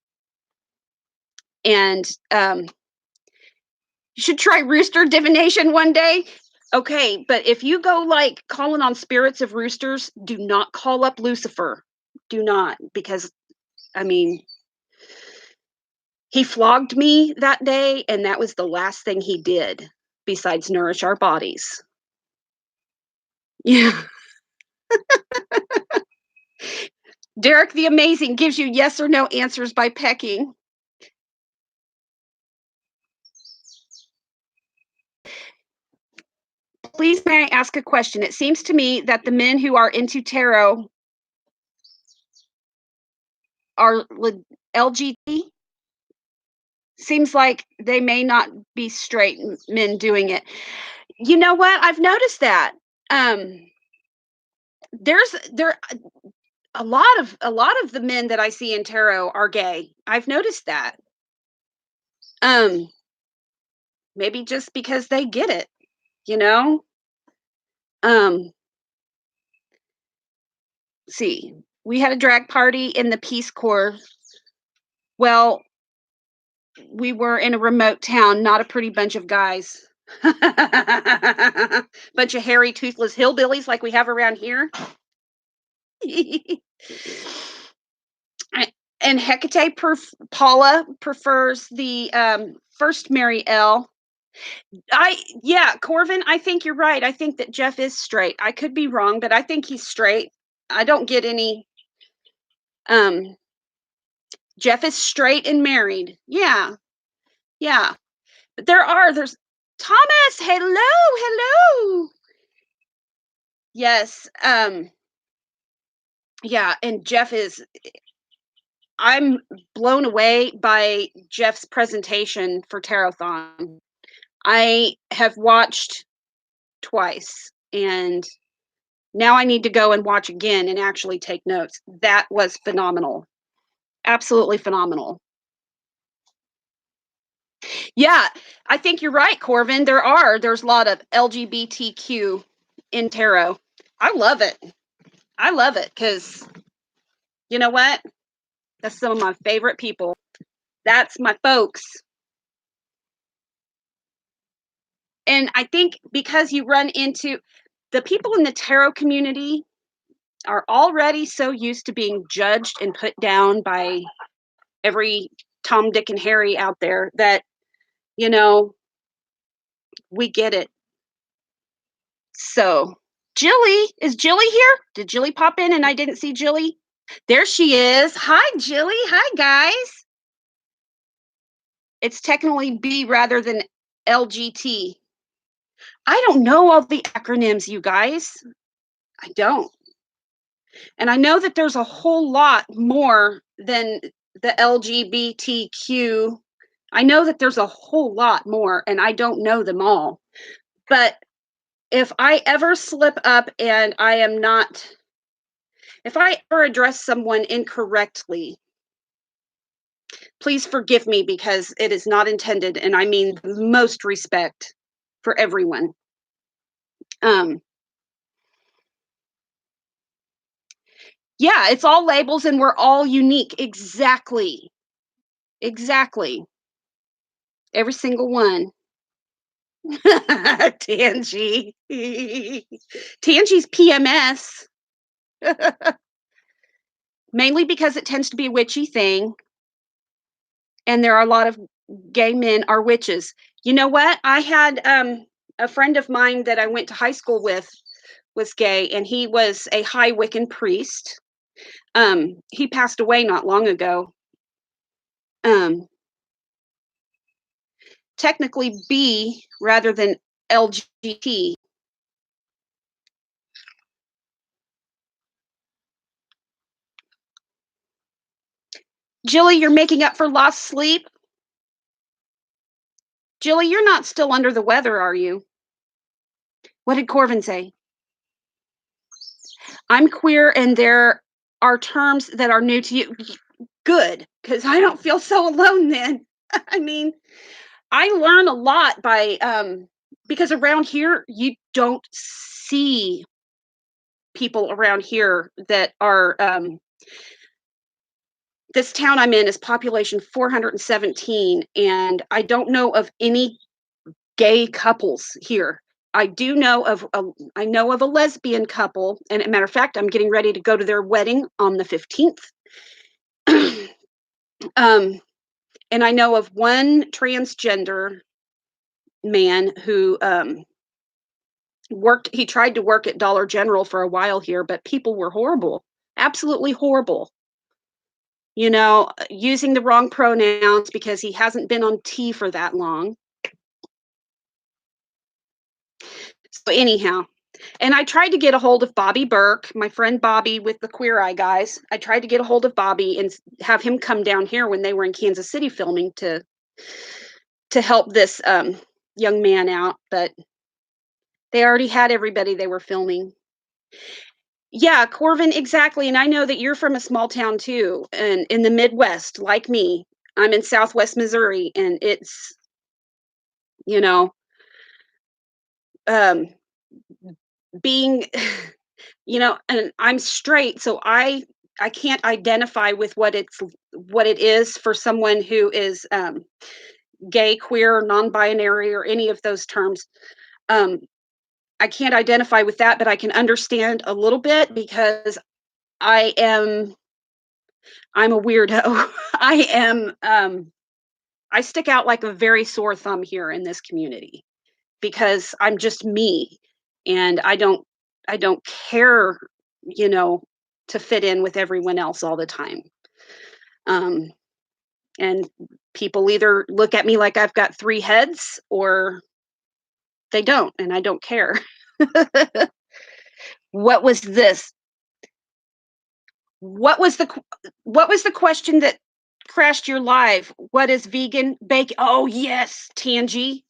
And you should try rooster divination one day. Okay, but if you go like calling on spirits of roosters, do not call up Lucifer. Do not, because I mean, he flogged me that day, and that was the last thing he did besides nourish our bodies. Yeah. Derek the Amazing gives you yes or no answers by pecking. Please, may I ask a question? It seems to me that the men who are into tarot are LGBT. Seems like they may not be straight men doing it. You know what? I've noticed that. Um, there a lot of the men that I see in tarot are gay. I've noticed that. Um, maybe just because they get it, you know? Um, see, we had a drag party in the Peace Corps. Well, we were in a remote town, not a pretty bunch of guys. Bunch of hairy, toothless hillbillies like we have around here. And Hecate Paula prefers the first Mary L. Yeah, Corvin, I think you're right. I think that Jeff is straight. I could be wrong, but I think he's straight. I don't get any um Jeff is straight and married. Yeah. Yeah. But there's Thomas, hello. Yes. Yeah, and I'm blown away by Jeff's presentation for Tarot-thon. I have watched twice, and now I need to go and watch again and actually take notes. That was phenomenal. Absolutely phenomenal. Yeah, I think you're right, Corvin. There's a lot of LGBTQ in tarot. I love it. I love it because you know what? That's some of my favorite people. That's my folks. And I think because you run into the people in the tarot community are already so used to being judged and put down by every Tom, Dick, and Harry out there that, you know, we get it. So, is Jilly here? Did Jilly pop in and I didn't see Jilly? There she is. Hi, Jilly. Hi, guys. It's technically B rather than LGT. I don't know all the acronyms, you guys. I don't. And I know that there's a whole lot more than the LGBTQ. I know that there's a whole lot more, and I don't know them all. But if I ever slip up and if I ever address someone incorrectly, please forgive me because it is not intended, and I mean the most respect for everyone. Um, yeah, it's all labels and we're all unique. Exactly. Exactly. Every single one. Tangy. Tangy's PMS. Mainly because it tends to be a witchy thing. And there are a lot of gay men are witches. You know what? I had a friend of mine that I went to high school with was gay, and he was a high Wiccan priest. He passed away not long ago. Um, technically B rather than LGBT. Jilly, you're making up for lost sleep? Jilly, you're not still under the weather, are you? What did Corvin say? I'm queer and there are terms that are new to you. Good, because I don't feel so alone then. I mean, I learn a lot by because around here you don't see people around here that are this town I'm in is population 417 and I don't know of any gay couples here. I know of a lesbian couple, and as a matter of fact, I'm getting ready to go to their wedding on the 15th. um, and I know of one transgender man who worked. He tried to work at Dollar General for a while here, but people were horrible. Absolutely horrible. Using the wrong pronouns because he hasn't been on T for that long. So anyhow, and I tried to get a hold of Bobby Burke, my friend Bobby with the Queer Eye guys. I tried to get a hold of Bobby and have him come down here when they were in Kansas City filming to help this young man out, but they already had everybody they were filming. Yeah, Corvin, exactly. And I know that you're from a small town too, and in the Midwest, like me. I'm in Southwest Missouri, and it's, you know, um, being, and I'm straight, so I can't identify with what it is for someone who is gay, queer, non-binary, or any of those terms. Um, I can't identify with that, but I can understand a little bit because I am I'm a weirdo. I am I stick out like a very sore thumb here in this community because I'm just me and I don't care, you know, to fit in with everyone else all the time. Um and people either look at me like I've got three heads or they don't and I don't care. What was this? What was the what was the question that crashed your live? What is vegan bacon? Oh, yes, Tangy.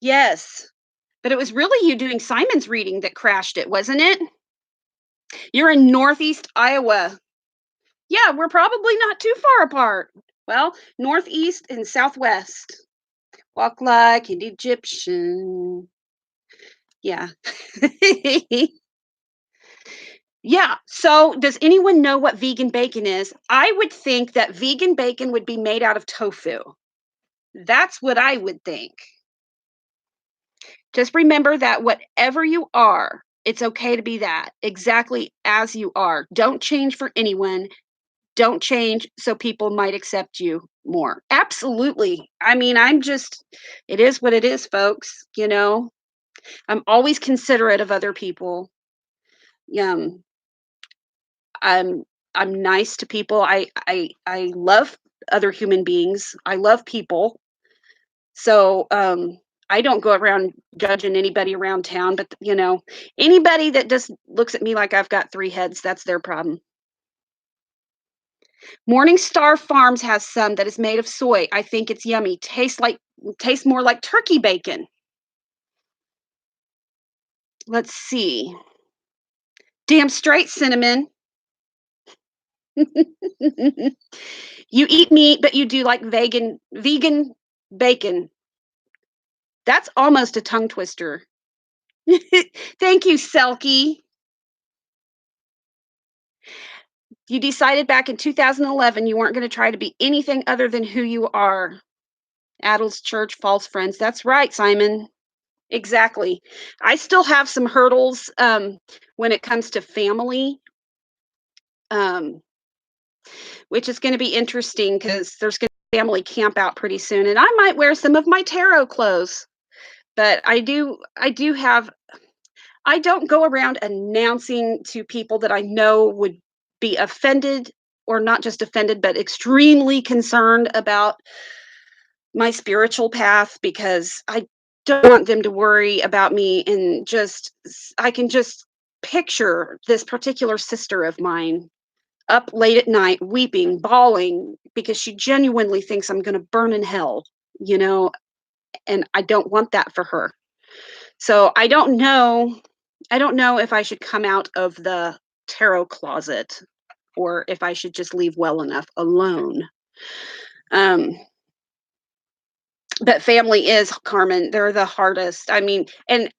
Yes. But it was really you doing Simon's reading that crashed it, wasn't it? You're in Northeast Iowa. Yeah, we're probably not too far apart. Well, Northeast and Southwest. Walk like an Egyptian. Yeah. Yeah. So, does anyone know what vegan bacon is? I would think that vegan bacon would be made out of tofu. That's what I would think. Just remember that whatever you are, it's okay to be that exactly as you are. Don't change for anyone. Don't change so people might accept you more. Absolutely. I mean, it is what it is, folks. I'm always considerate of other people. Um, I'm I'm nice to people. I love other human beings. I love people. So, I don't go around judging anybody around town, but anybody that just looks at me like I've got three heads, that's their problem. Morningstar Farms has some that is made of soy. I think it's yummy. Tastes more like turkey bacon. Let's see. Damn straight, cinnamon. You eat meat, but you do like vegan bacon. That's almost a tongue twister. Thank you, Selkie. You decided back in 2011 you weren't going to try to be anything other than who you are. Adults, church, false friends. That's right, Simon. Exactly. I still have some hurdles when it comes to family, um, which is going to be interesting because there's going to be family camp out pretty soon, and I might wear some of my tarot clothes. But I don't go around announcing to people that I know would be offended or not just offended, but extremely concerned about my spiritual path because I don't want them to worry about me and I can just picture this particular sister of mine up late at night weeping, bawling because she genuinely thinks I'm going to burn in hell, you know, and I don't want that for her. So I don't know if I should come out of the tarot closet or if I should just leave well enough alone. Um, but family is, Carmen, they're the hardest. I mean, and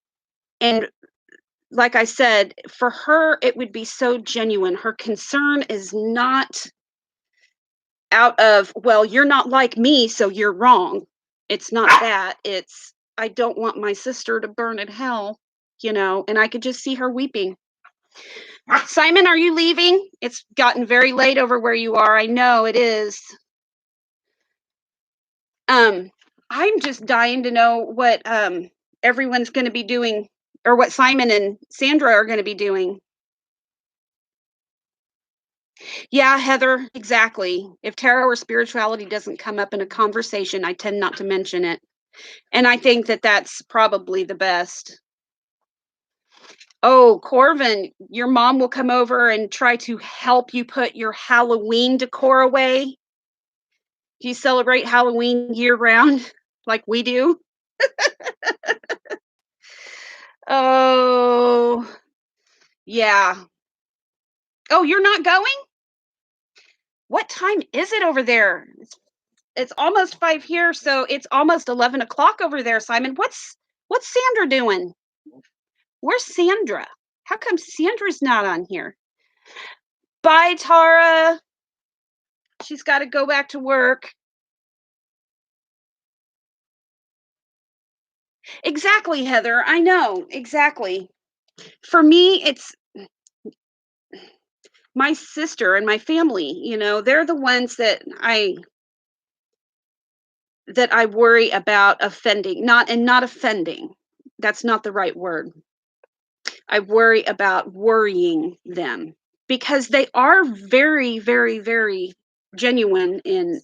like I said, for her it would be so genuine. Her concern is not out of, well, you're not like me, so you're wrong. It's not that. It's I don't want my sister to burn in hell, and I could just see her weeping. Simon, are you leaving? It's gotten very late over where you are. I know it is. Um, I'm just dying to know what everyone's going to be doing, or what Simon and Sandra are going to be doing. Yeah, Heather, exactly. If tarot or spirituality doesn't come up in a conversation, I tend not to mention it. And I think that that's probably the best. Oh, Corvin, your mom will come over and try to help you put your Halloween decor away. Do you celebrate Halloween year round like we do? Oh, yeah. Oh, you're not going? What time is it over there? It's almost 5 here, so it's almost 11 o'clock over there, Simon. What's Sandra doing? Where's Sandra? How come Sandra's not on here? Bye, Tara. She's got to go back to work. Exactly, Heather. I know. Exactly. For me, it's my sister and my family, they're the ones that I worry about offending, not offending. That's not the right word. I worry about worrying them because they are very, very, very genuine in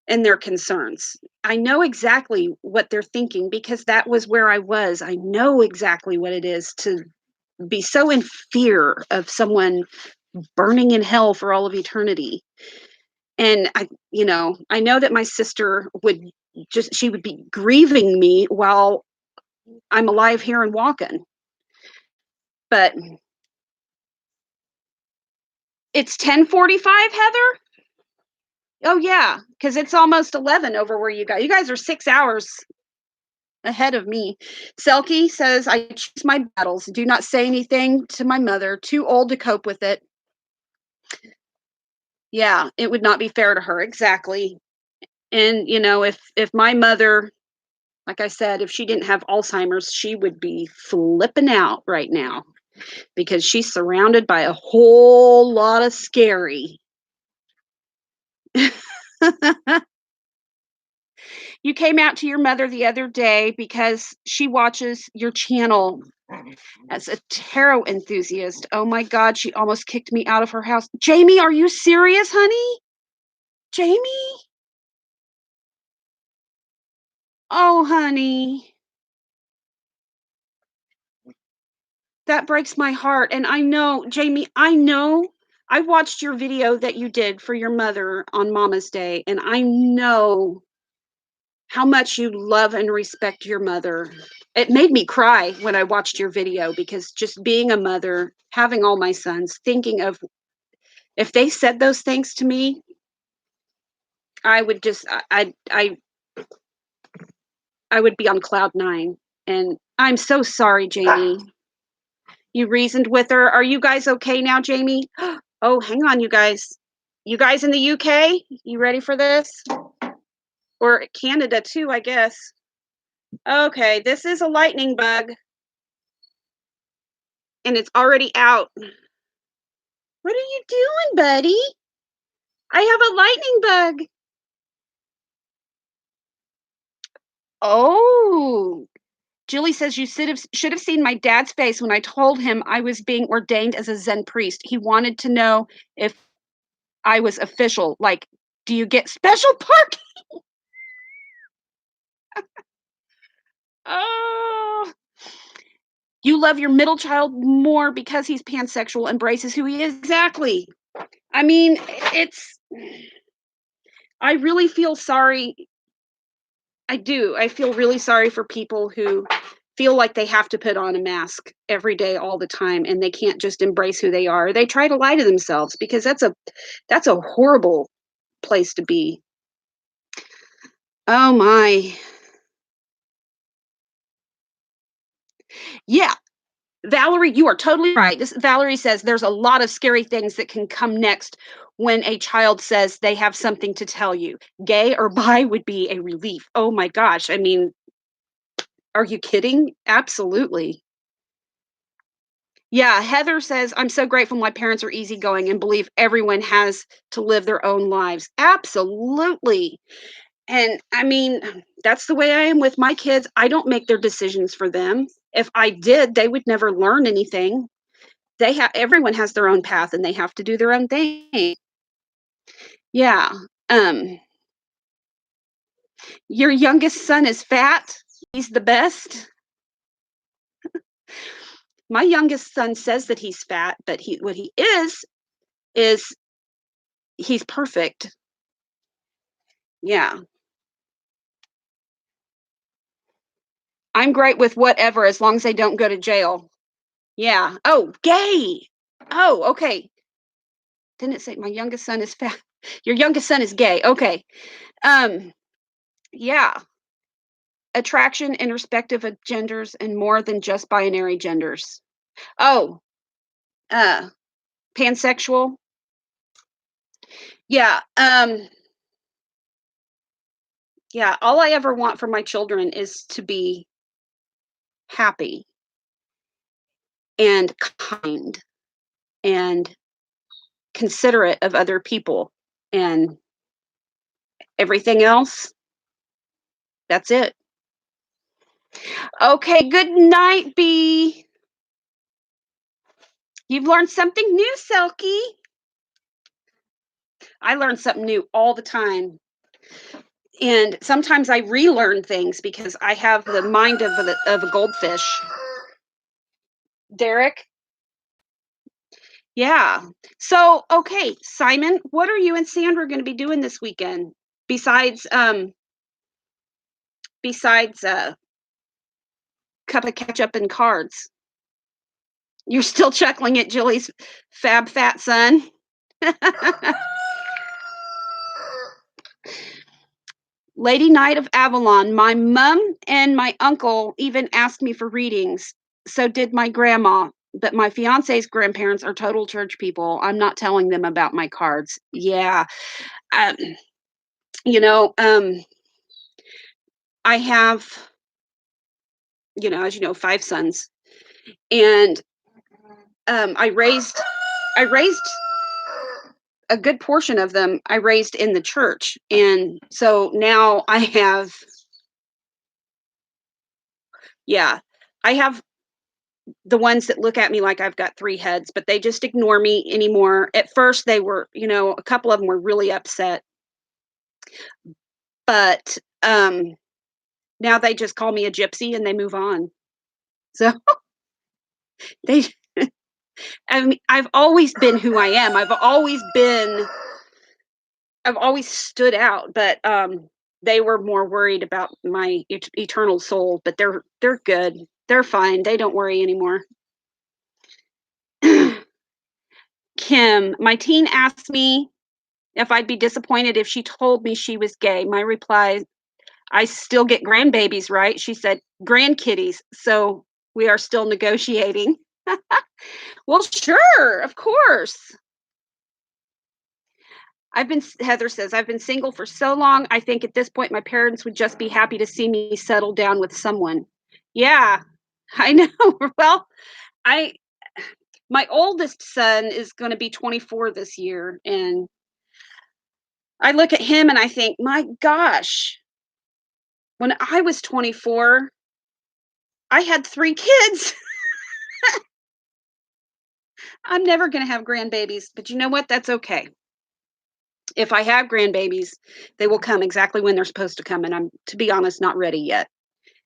their concerns. I know exactly what they're thinking because that was where I was. I know exactly what it is to be so in fear of someone burning in hell for all of eternity. And I know that my sister she would be grieving me while I'm alive here and walking. But it's 10:45, Heather? Oh yeah, because it's almost 11 over where you guys are 6 hours ahead of me. Selkie says, I choose my battles. Do not say anything to my mother. Too old to cope with it. Yeah, it would not be fair to her. Exactly. And if my mother, like I said, if she didn't have Alzheimer's, she would be flipping out right now because she's surrounded by a whole lot of scary. You came out to your mother the other day because she watches your channel as a tarot enthusiast. Oh my God, she almost kicked me out of her house. Jamie, are you serious, honey? Jamie? Oh, honey. That breaks my heart. And I know, Jamie, I watched your video that you did for your mother on Mama's Day, and I know how much you love and respect your mother. It made me cry when I watched your video because just being a mother, having all my sons, thinking of if they said those things to me, I would just I would be on cloud nine. And I'm so sorry, Jamie. You reasoned with her. Are you guys okay now, Jamie? Oh, hang on, you guys. You guys in the UK? You ready for this? Or Canada too, I guess. Okay, this is a lightning bug and it's already out. What are you doing, buddy? I have a lightning bug. Oh, Julie says you should have seen my dad's face when I told him I was being ordained as a Zen priest. He wanted to know if I was official. Like, do you get special parking? Oh, you love your middle child more because he's pansexual, embraces who he is. Exactly. I mean, it's. I really feel sorry. I do. I feel really sorry for people who feel like they have to put on a mask every day all the time and they can't just embrace who they are. They try to lie to themselves because that's a horrible place to be. Oh my. Yeah, Valerie, you are totally right. Valerie says there's a lot of scary things that can come next when a child says they have something to tell you. Gay or bi would be a relief. Oh my gosh. I mean, are you kidding? Absolutely. Yeah, Heather says, I'm so grateful my parents are easygoing and believe everyone has to live their own lives. Absolutely. And I mean, that's the way I am with my kids. I don't make their decisions for them. If I did, they would never learn anything. everyone has their own path and they have to do their own thing. Yeah. Um, your youngest son is fat. He's the best. My youngest son says that he's fat, but what he is he's perfect. Yeah. I'm great with whatever as long as they don't go to jail. Yeah. Oh, gay. Oh, okay. Didn't it say my youngest son is fat? Your youngest son is gay. Okay. Um, yeah. Attraction irrespective of genders and more than just binary genders. Oh, uh, pansexual. Yeah. Yeah. All I ever want for my children is to be happy and kind and considerate of other people. And everything else, that's it. Okay, good night, B. You've learned something new, Selkie. I learn something new all the time. And sometimes I relearn things because I have the mind of a goldfish. Derek? Yeah. So, okay, Simon, what are you and Sandra going to be doing this weekend besides cup of ketchup and cards? You're still chuckling at Jilly's fab fat son. Lady Knight of Avalon. My mom and my uncle even asked me for readings. So did my grandma. But my fiance's grandparents are total church people. I'm not telling them about my cards. Yeah. Um, you know, I have, as you know, 5 sons. And I raised a good portion of them I raised in the church. And so now I have, yeah, I have the ones that look at me like I've got 3 heads, but they just ignore me anymore. At first they were, a couple of them were really upset, but now they just call me a gypsy and they move on. So they I mean, I've always been who I am. I've always stood out, but they were more worried about my eternal soul, but they're good. They're fine. They don't worry anymore. Kim, my teen asked me if I'd be disappointed if she told me she was gay. My reply, I still get grandbabies, right? She said, grandkitties. So we are still negotiating. Well, sure, of course. Heather says, I've been single for so long. I think at this point, my parents would just be happy to see me settle down with someone. Yeah, I know. Well, I, my oldest son is going to be 24 this year. And I look at him and I think, my gosh, when I was 24, I had 3 kids. I'm never going to have grandbabies, but you know what? That's okay. If I have grandbabies, they will come exactly when they're supposed to come. And I'm, to be honest, not ready yet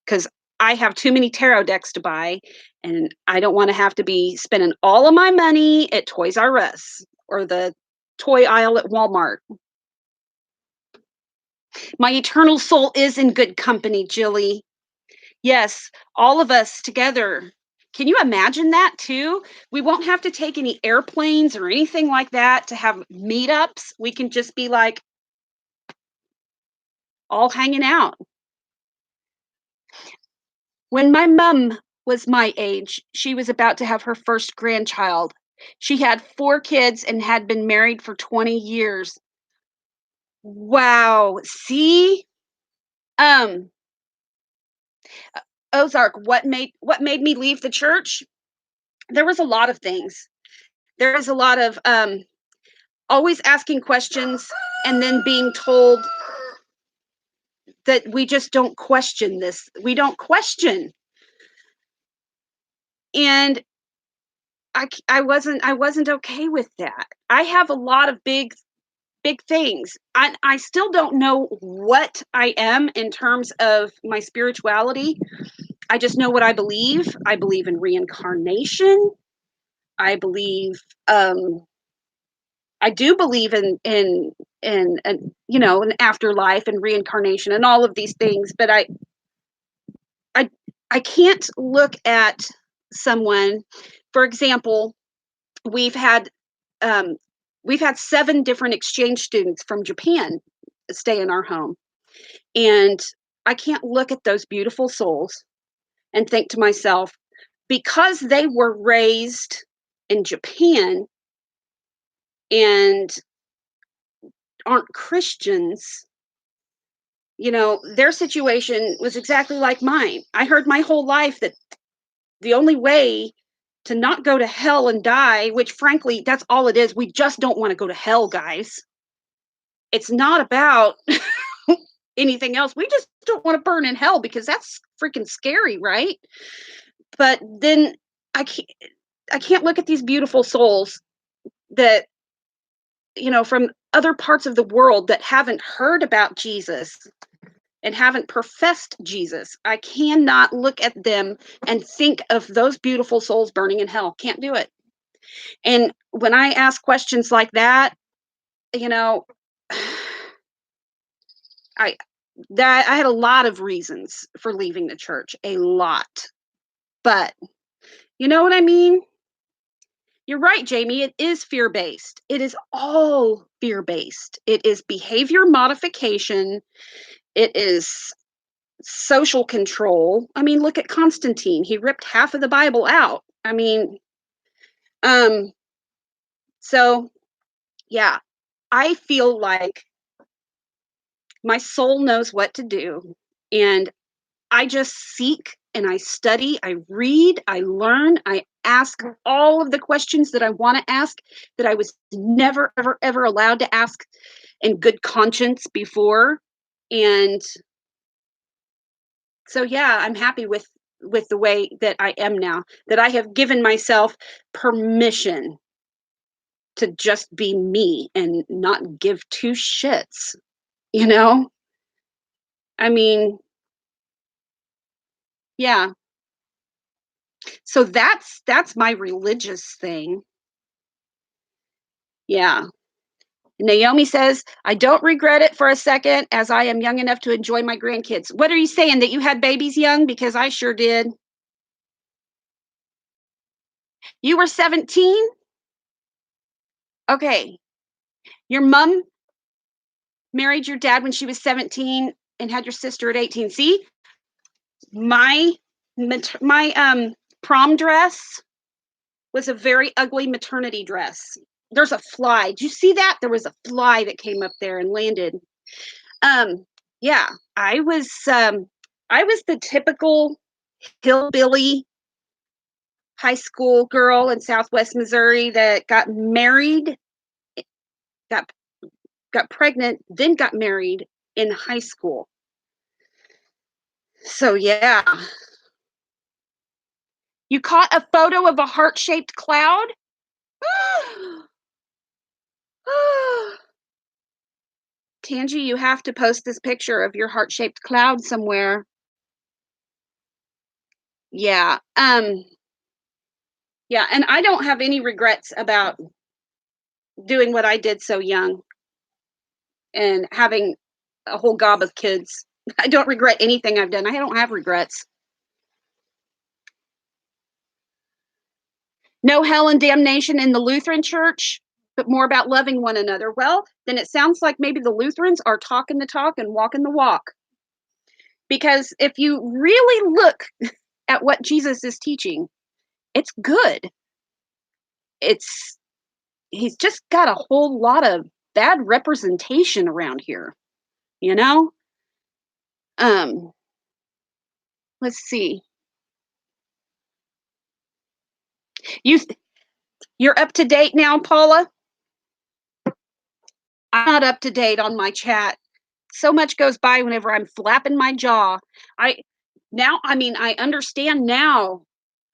because I have too many tarot decks to buy. And I don't want to have to be spending all of my money at Toys R Us or the toy aisle at Walmart. My eternal soul is in good company, Jilly. Yes, all of us together. Can you imagine that too? We won't have to take any airplanes or anything like that to have meetups. We can just be like all hanging out. When my mom was my age, she was about to have her first grandchild. She had 4 kids and had been married for 20 years. Wow. See? Um, Ozark, what made me leave the church? There was a lot of things. There was a lot of always asking questions and then being told that we just don't question this. We don't question. And I wasn't okay with that. I have a lot of big things. I still don't know what I am in terms of my spirituality. I just know what I believe. I believe in reincarnation. I believe I do believe in an afterlife and reincarnation and all of these things, but I I can't look at someone, for example, we've had um, we've had 7 different exchange students from Japan stay in our home. And I can't look at those beautiful souls and think to myself, because they were raised in Japan and aren't Christians, their situation was exactly like mine. I heard my whole life that the only way to not go to hell and die, which frankly, that's all it is. We just don't want to go to hell, guys. It's not about anything else. We just don't want to burn in hell because that's freaking scary, right? But then I can't I can't look at these beautiful souls that, from other parts of the world that haven't heard about Jesus and haven't professed Jesus. I cannot look at them and think of those beautiful souls burning in hell. Can't do it. And when I ask questions like that, you know, I I had a lot of reasons for leaving the church, a lot. But you know what I mean? You're right, Jamie. It is fear based. It is all fear based. It is behavior modification. It is social control. I mean, look at Constantine. He ripped half of the Bible out. I mean, um, so yeah, I feel like my soul knows what to do. And I just seek and I study, I read, I learn, I ask all of the questions that I want to ask that I was never, ever, ever allowed to ask in good conscience before. And so yeah, I'm happy with the way that I am now, that I have given myself permission to just be me and not give two shits, you know? I mean, yeah. So that's my religious thing. Yeah. Naomi says, I don't regret it for a second as I am young enough to enjoy my grandkids. What are you saying? That you had babies young? Because I sure did. You were 17? Okay. Your mom married your dad when she was 17 and had your sister at 18. See, my my prom dress was a very ugly maternity dress. There's a fly. Did you see that? There was a fly that came up there and landed. Um, yeah, I was the typical hillbilly high school girl in Southwest Missouri that got married, got got pregnant, then got married in high school. So yeah, you caught a photo of a heart-shaped cloud? Tangie, you have to post this picture of your heart-shaped cloud somewhere. Yeah. Yeah, and I don't have any regrets about doing what I did so young and having a whole gob of kids. I don't regret anything I've done. I don't have regrets. No hell and damnation in the Lutheran church, but more about loving one another. Well, then it sounds like maybe the Lutherans are talking the talk and walking the walk. Because if you really look at what Jesus is teaching, it's good. It's He's just got a whole lot of bad representation around here, you know? Um, let's see. You you're up to date now, Paula? I'm not up to date on my chat. So much goes by whenever I'm flapping my jaw. I I mean, I understand now,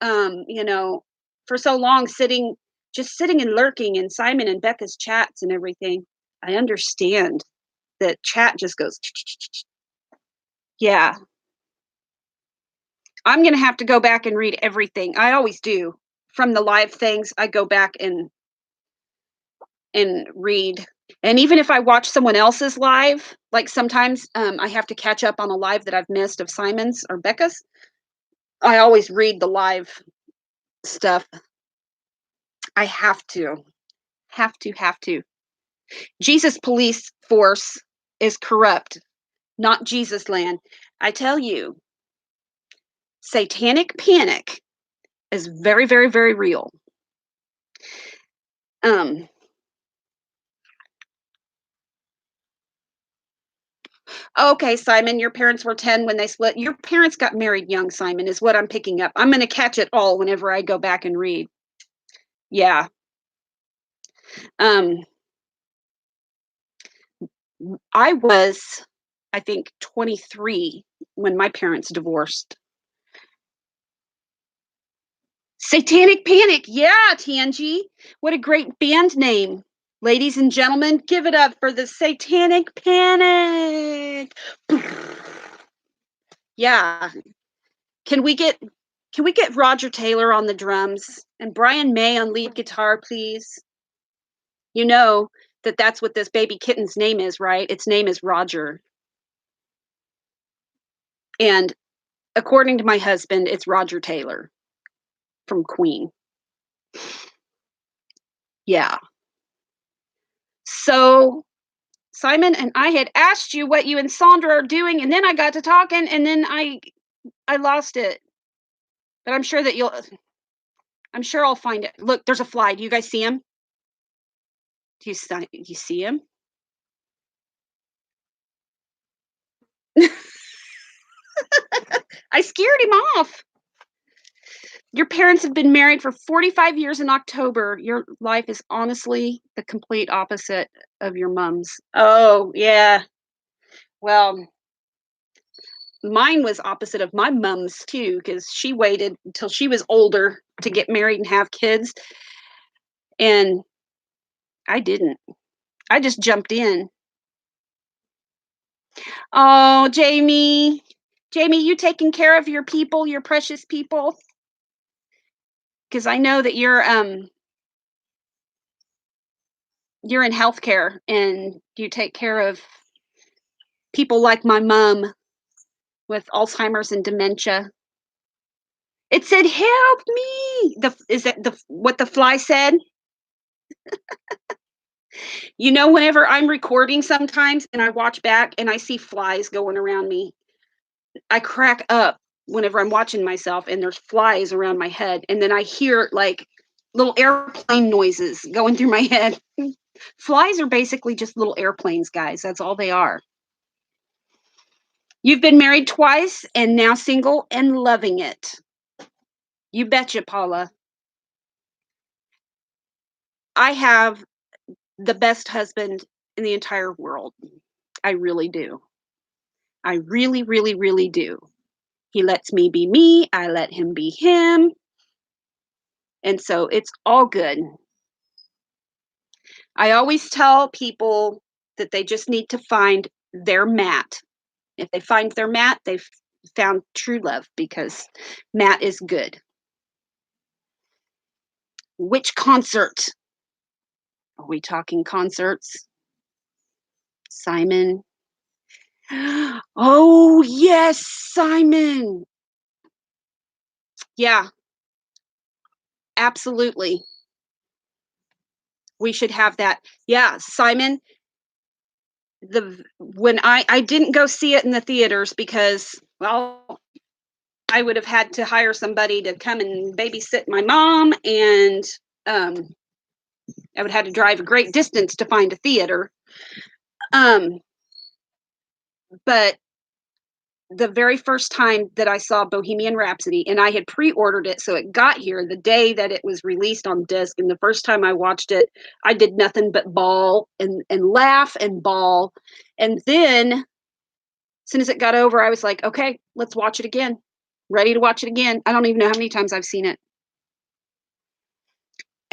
you know, for so long just sitting and lurking in Simon and Becca's chats and everything. I understand that chat just goes, yeah. I'm gonna have to go back and read everything. I always do. From the live things, I go back and read. And even if I watch someone else's live, like sometimes I have to catch up on a live that I've missed of Simon's or Becca's. I always read the live stuff. I have to. Have to. Jesus police force is corrupt, not Jesus land. I tell you, satanic panic is very, very, very real. Um, okay, Simon, your parents were 10 when they split. Your parents got married young, Simon, is what I'm picking up. I'm going to catch it all whenever I go back and read. Yeah. Um, I was, I think, 23 when my parents divorced. Satanic Panic. Yeah, TNG. What a great band name. Ladies and gentlemen, give it up for the Satanic Panic. Yeah. Can we get Roger Taylor on the drums and Brian May on lead guitar, please? You know that's what this baby kitten's name is, right? Its name is Roger. And according to my husband, it's Roger Taylor from Queen. Yeah. So Simon and I had asked you what you and Sandra are doing, and then I got to talking, and then I lost it. But I'm sure I'll find it. Look, there's a fly. Do you guys see him? Do you see him? I scared him off. Your parents have been married for 45 years in October. Your life is honestly the complete opposite of your mom's. Oh, yeah. Well, mine was opposite of my mom's too, because she waited until she was older to get married and have kids. And I didn't. I just jumped in. Oh, Jamie. Jamie, you taking care of your people, your precious people? Because I know that you're in healthcare and you take care of people like my mom with Alzheimer's and dementia. It said, "Help me." Is that what the fly said? You know, whenever I'm recording sometimes and I watch back and I see flies going around me, I crack up whenever I'm watching myself and there's flies around my head, and then I hear like little airplane noises going through my head. Flies are basically just little airplanes, guys. That's all they are. You've been married twice and now single and loving it. You betcha, Paula. I have the best husband in the entire world. I really do. I really, really, really do. He lets me be me. I let him be him. And so it's all good. I always tell people that they just need to find their Matt. If they find their Matt, they've found true love because Matt is good. Which concert? Are we talking concerts? Simon. Oh, yes, Simon. Yeah, absolutely. We should have that. Yeah, Simon. When I didn't go see it in the theaters because, well, I would have had to hire somebody to come and babysit my mom, and I would have had to drive a great distance to find a theater. But the very first time that I saw Bohemian Rhapsody, and I had pre-ordered it, so it got here the day that it was released on disc. And the first time I watched it, I did nothing but bawl and laugh and bawl. And then, as soon as it got over, I was like, okay, let's watch it again. Ready to watch it again. I don't even know how many times I've seen it.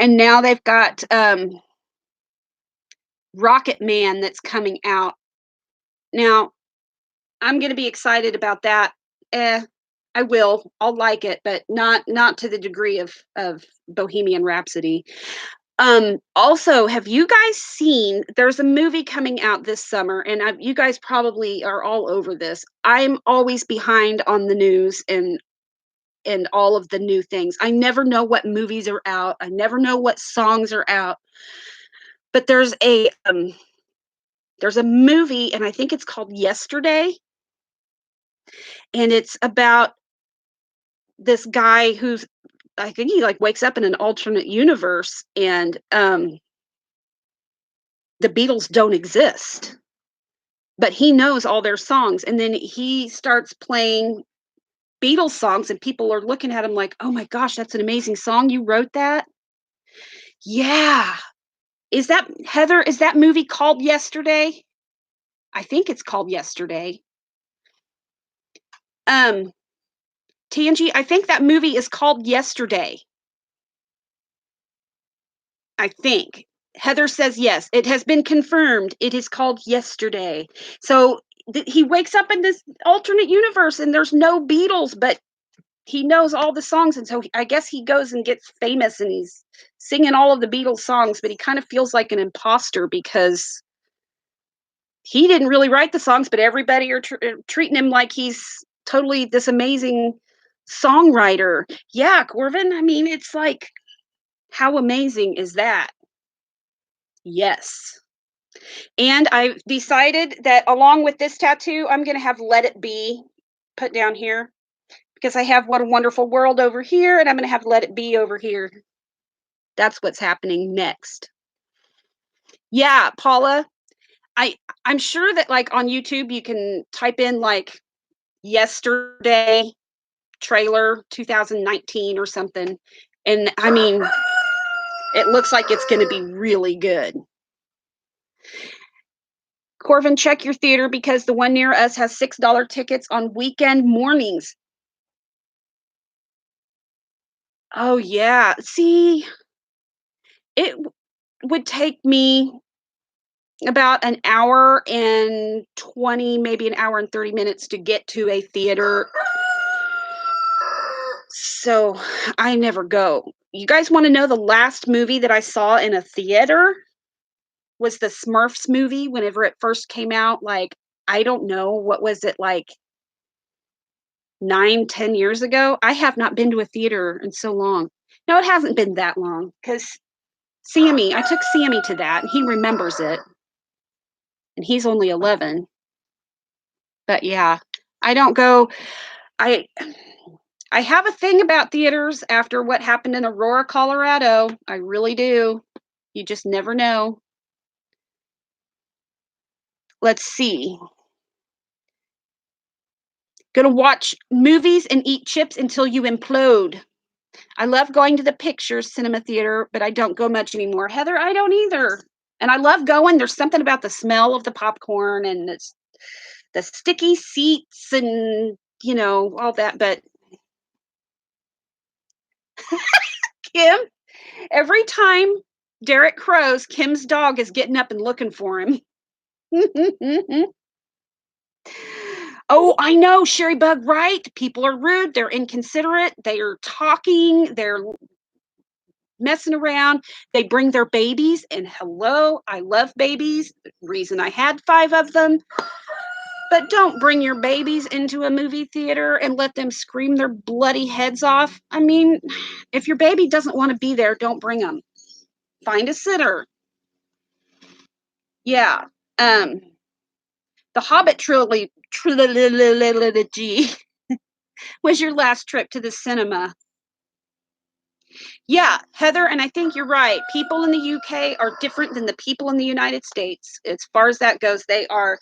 And now they've got Rocket Man that's coming out. Now, I'm gonna be excited about that. Eh, I will. I'll like it, but not to the degree of Bohemian Rhapsody. Also, have you guys seen there's a movie coming out this summer, and you guys probably are all over this. I'm always behind on the news and all of the new things. I never know what movies are out. I never know what songs are out. But there's a movie, and I think it's called Yesterday, and it's about this guy who's I think he like wakes up in an alternate universe, and the Beatles don't exist, but he knows all their songs, and then he starts playing Beatles songs, and people are looking at him like, "Oh my gosh, that's an amazing song. You wrote that?" Yeah. Is that Heather? Is that movie called Yesterday? I think it's called Yesterday. Um, Tangi, I think that movie is called Yesterday. I think. Heather says yes. It has been confirmed. It is called Yesterday. So he wakes up in this alternate universe and there's no Beatles, but he knows all the songs. And so I guess he goes and gets famous and he's singing all of the Beatles songs, but he kind of feels like an imposter because he didn't really write the songs, but everybody are treating him like he's totally this amazing songwriter. Yeah, Corvin. I mean, it's like, how amazing is that? Yes. And I've decided that along with this tattoo, I'm going to have Let It Be put down here because I have What a Wonderful World over here and I'm going to have Let It Be over here. That's what's happening next. Yeah, Paula, I I'm sure that like on YouTube you can type in like Yesterday trailer 2019 or something, and I mean it looks like it's going to be really good. Corvin, check your theater because the one near us has $6 tickets on weekend mornings. Oh yeah. See, it would take me about an hour and 20, maybe an hour and 30 minutes to get to a theater. So I never go. You guys want to know the last movie that I saw in a theater? Was the Smurfs movie whenever it first came out. Like, I don't know, what was it like 9, 10 years ago? I have not been to a theater in so long. No, it hasn't been that long because I took Sammy to that and he remembers it. And he's only 11. But yeah, I don't go. I I have a thing about theaters after what happened in Aurora, Colorado. I really do. You just never know. Let's see. Gonna watch movies and eat chips until you implode. I love going to the pictures cinema theater, but I don't go much anymore. Heather, I don't either. And I love going. There's something about the smell of the popcorn and the sticky seats and, all that. But Kim, every time Derek crows, Kim's dog is getting up and looking for him. Oh, I know, Sherry Bug, right? People are rude. They're inconsiderate. They are talking. They're messing around. They bring their babies, and hello, I love babies. Reason I had 5 of them. But don't bring your babies into a movie theater and let them scream their bloody heads off. I mean, if your baby doesn't want to be there, don't bring them. Find a sitter. Yeah. The Hobbit trilogy was your last trip to the cinema. Yeah, Heather, and I think you're right. People in the UK are different than the people in the United States. As far as that goes, they are,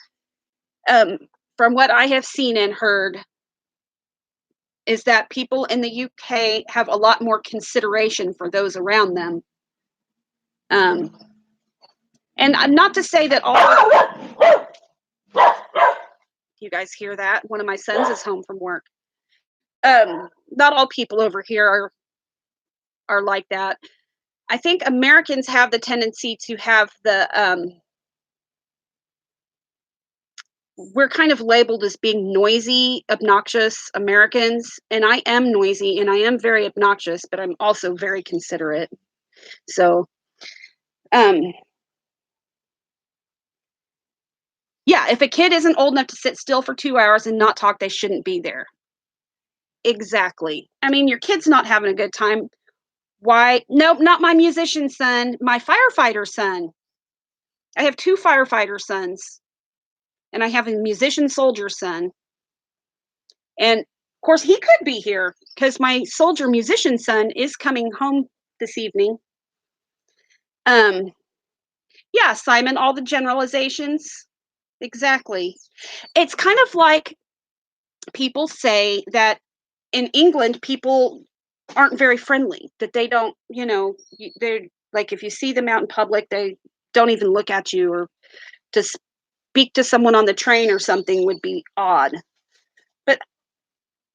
um, from what I have seen and heard, is that people in the UK have a lot more consideration for those around them. Um, and not to say that all. You guys hear that? One of my sons is home from work. Not all people over here are like that. I think Americans have the tendency to have we're kind of labeled as being noisy, obnoxious Americans, and I am noisy and I am very obnoxious, but I'm also very considerate. So, um, yeah, if a kid isn't old enough to sit still for 2 hours and not talk, they shouldn't be there. Exactly. I mean, your kid's not having a good time. Why? Nope, not my musician son, my firefighter son. I have 2 firefighter sons, and I have a musician soldier son. And of course, he could be here because my soldier musician son is coming home this evening. Um, yeah, Simon, all the generalizations. Exactly. It's kind of like people say that in England, people aren't very friendly, that they don't, they're like, if you see them out in public, they don't even look at you, or to speak to someone on the train or something would be odd. But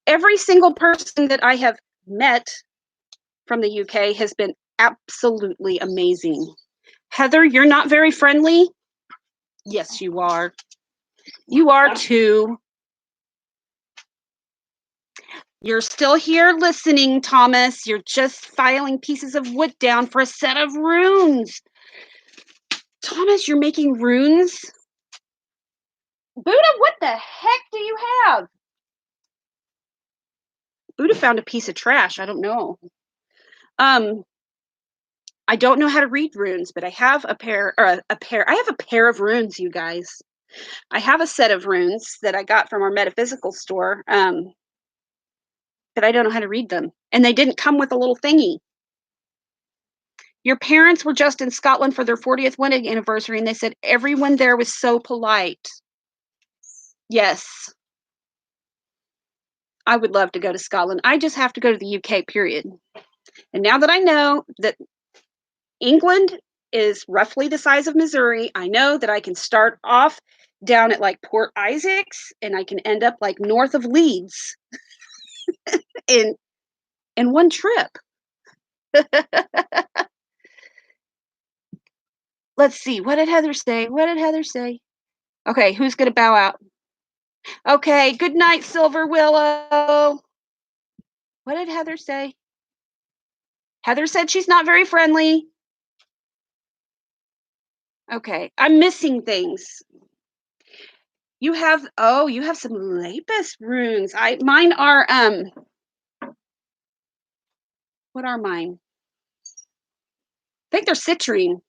every single person that I have met from the UK has been absolutely amazing. Heather, you're not very friendly? Yes, you are. You are too. You're still here listening, Thomas. You're just filing pieces of wood down for a set of runes. Thomas, you're making runes? Buddha, what the heck do you have? Buddha found a piece of trash. I don't know. I don't know how to read runes, but I have a pair, or a pair. I have a pair of runes, you guys. I have a set of runes that I got from our metaphysical store, but I don't know how to read them. And they didn't come with a little thingy. Your parents were just in Scotland for their 40th wedding anniversary, and they said everyone there was so polite. Yes, I would love to go to Scotland. I just have to go to the UK, period. And now that I know that England is roughly the size of Missouri, I know that I can start off down at like Port Isaacs and I can end up like north of Leeds in one trip. Let's see. What did Heather say? What did Heather say? Okay, who's going to bow out? Okay, good night, Silver Willow. What did Heather say? Heather said she's not very friendly. Okay, I'm missing things. You have some lapis runes. Mine are what are mine? I think they're citrine,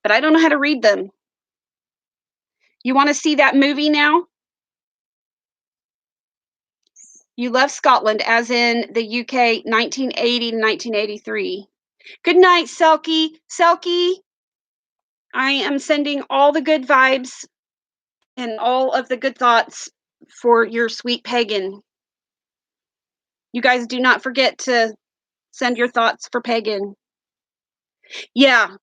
but I don't know how to read them. You want to see that movie now? You love Scotland, as in the UK, 1980 to 1983. Good night, Selkie. Selkie, I am sending all the good vibes and all of the good thoughts for your sweet pagan. You guys do not forget to send your thoughts for pagan. Yeah,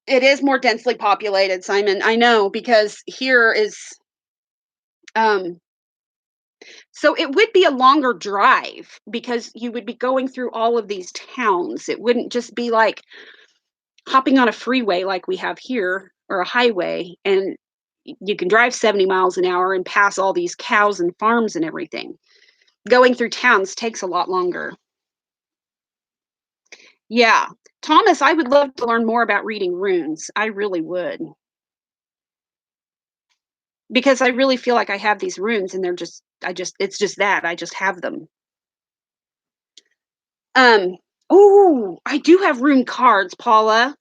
it is more densely populated, Simon. I know, because here is so it would be a longer drive because you would be going through all of these towns. It wouldn't just be like hopping on a freeway like we have here, or a highway, and you can drive 70 miles an hour and pass all these cows and farms and everything. Going through towns takes a lot longer. Yeah. Thomas, I would love to learn more about reading runes. I really would. Because I really feel like I have these runes and it's just that. I just have them. Oh, I do have rune cards, Paula.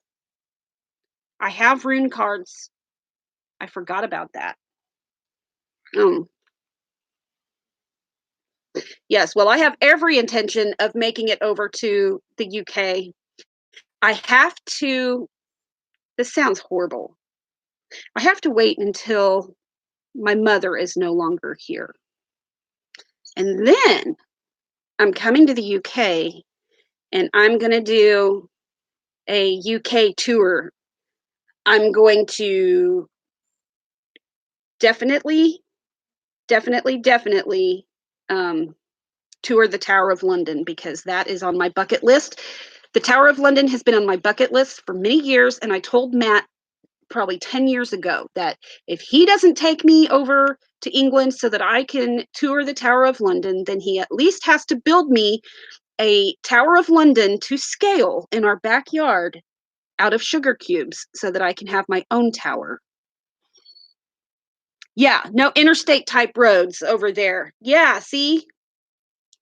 I have rune cards. I forgot about that. Um, yes, well, I have every intention of making it over to the UK. I have to, this sounds horrible. I have to wait until my mother is no longer here. And then I'm coming to the UK and I'm going to do a UK tour. I'm going to definitely um, tour the Tower of London, because that is on my bucket list. The Tower of London has been on my bucket list for many years, and I told Matt probably 10 years ago that if he doesn't take me over to England so that I can tour the Tower of London, then he at least has to build me a Tower of London to scale in our backyard out of sugar cubes so that I can have my own tower. Yeah, no interstate type roads over there. Yeah, see?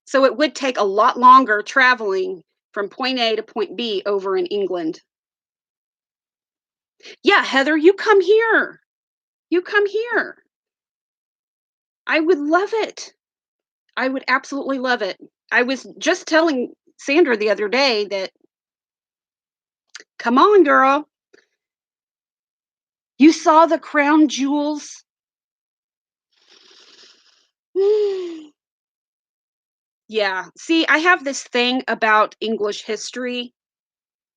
So it would take a lot longer traveling from point A to point B over in England. Yeah, Heather, you come here. You come here. I would love it. I would absolutely love it. I was just telling Sandra the other day that, come on, girl. You saw the crown jewels? Yeah. See, I have this thing about English history,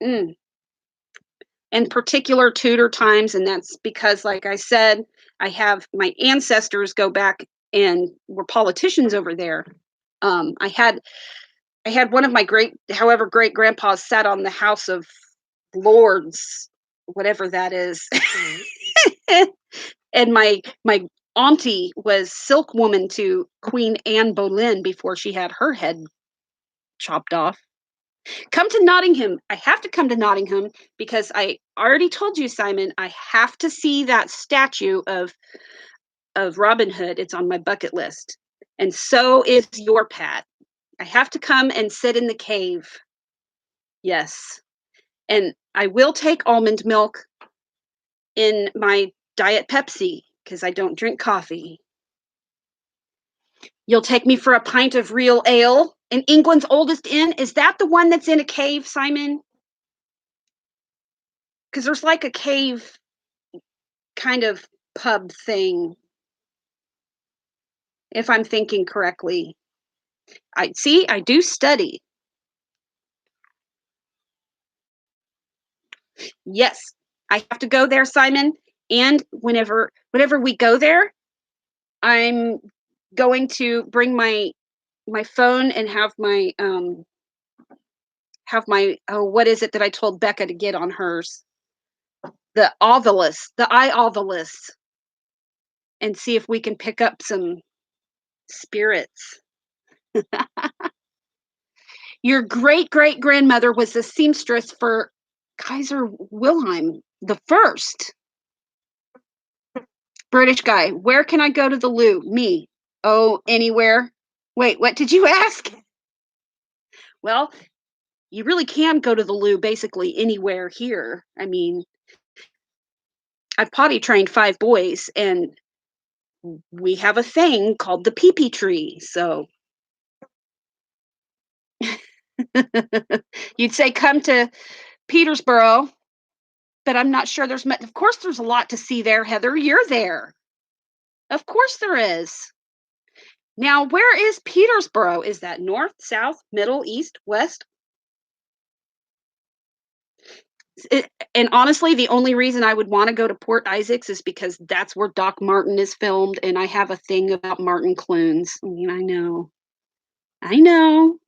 mm, in particular Tudor times, and that's because, like I said, I have my ancestors go back and were politicians over there. I had one of my great grandpas sat on the House of Lords, whatever that is. And my auntie was silk woman to Queen Anne Boleyn before she had her head chopped off. Come to Nottingham. I have to come to Nottingham because I already told you, Simon, I have to see that statue of Robin Hood. It's on my bucket list. And so is your Pat. I have to come and sit in the cave. Yes. And I will take almond milk in my Diet Pepsi because I don't drink coffee. You'll take me for a pint of real ale in England's oldest inn. Is that the one that's in a cave, Simon? Because there's like a cave kind of pub thing, if I'm thinking correctly. I do study. Yes, I have to go there, Simon. And whenever we go there, I'm going to bring my phone and have my oh, what is it that I told Becca to get on hers? The Ovilus, the iOvilus, and see if we can pick up some spirits. Your great great grandmother was the seamstress for Kaiser Wilhelm the First. British guy. Where can I go to the loo? Me. Oh, anywhere. Wait, what did you ask? Well, you really can go to the loo basically anywhere here. I mean, I've potty trained 5 boys, and we have a thing called the pee-pee tree. So you'd say come to Petersboro, but I'm not sure there's much. Of course, there's a lot to see there, Heather. You're there. Of course, there is. Now, where is Petersboro? Is that north, south, middle, east, west? And honestly, the only reason I would want to go to Port Isaacs is because that's where Doc Martin is filmed, and I have a thing about Martin Clunes. I mean, I know. I know.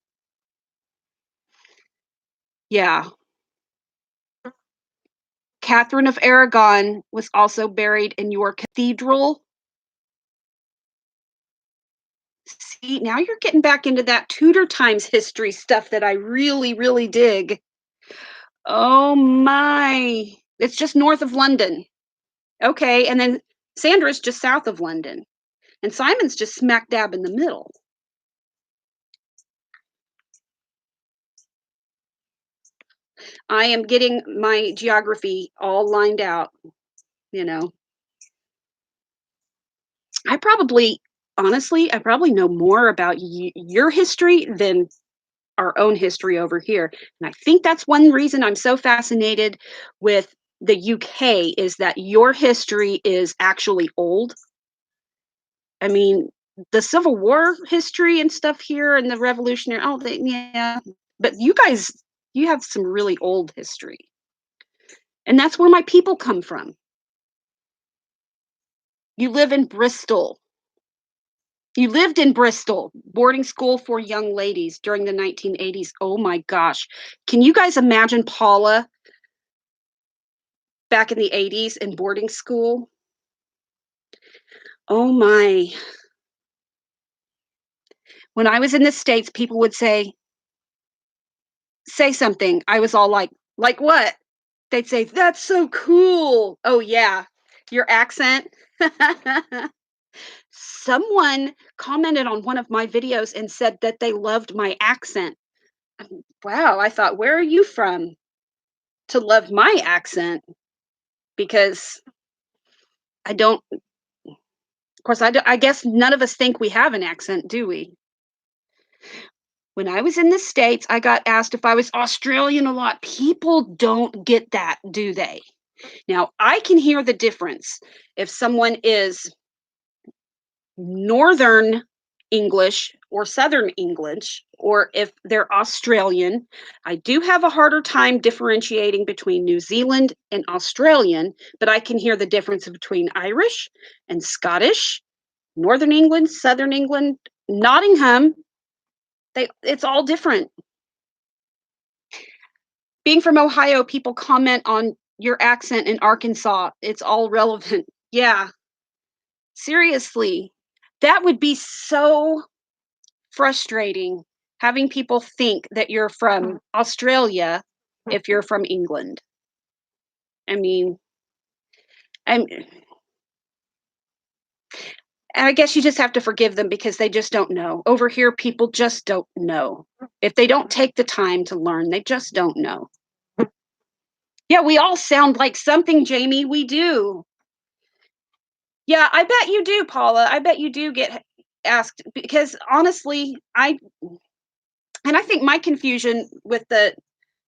Yeah. Catherine of Aragon was also buried in your cathedral. See, now you're getting back into that Tudor times history stuff that I really, really dig. Oh my. It's just north of London. Okay, and then Sandra's just south of London. And Simon's just smack dab in the middle. I am getting my geography all lined out, you know. I probably, honestly, I probably know more about your history than our own history over here. And I think that's one reason I'm so fascinated with the UK is that your history is actually old. I mean, the Civil War history and stuff here and the Revolutionary, oh, yeah. But you guys, you have some really old history. And that's where my people come from. You live in Bristol. You lived in Bristol, boarding school for young ladies during the 1980s. Oh my gosh. Can you guys imagine Paula back in the 80s in boarding school? Oh my. When I was in the States, people would say something. I was all like what? They'd say, "That's so cool." Oh, yeah. Your accent? Someone commented on one of my videos and said that they loved my accent. Wow, I thought, "Where are you from to love my accent?" Because I don't of course, I guess none of us think we have an accent, do we? When I was in the States, I got asked if I was Australian a lot. People don't get that, do they? Now, I can hear the difference if someone is Northern English or Southern English, or if they're Australian. I do have a harder time differentiating between New Zealand and Australian, but I can hear the difference between Irish and Scottish, Northern England, Southern England, Nottingham. It's all different. Being from Ohio, people comment on your accent in Arkansas. It's all relevant. Yeah, seriously. That would be so frustrating having people think that you're from Australia if you're from England. I mean, I'm I guess you just have to forgive them because they just don't know. Over here, people just don't know. If they don't take the time to learn, they just don't know. Yeah, we all sound like something, Jamie. We do. Yeah, I bet you do, Paula. I bet you do get asked because honestly, I think my confusion with the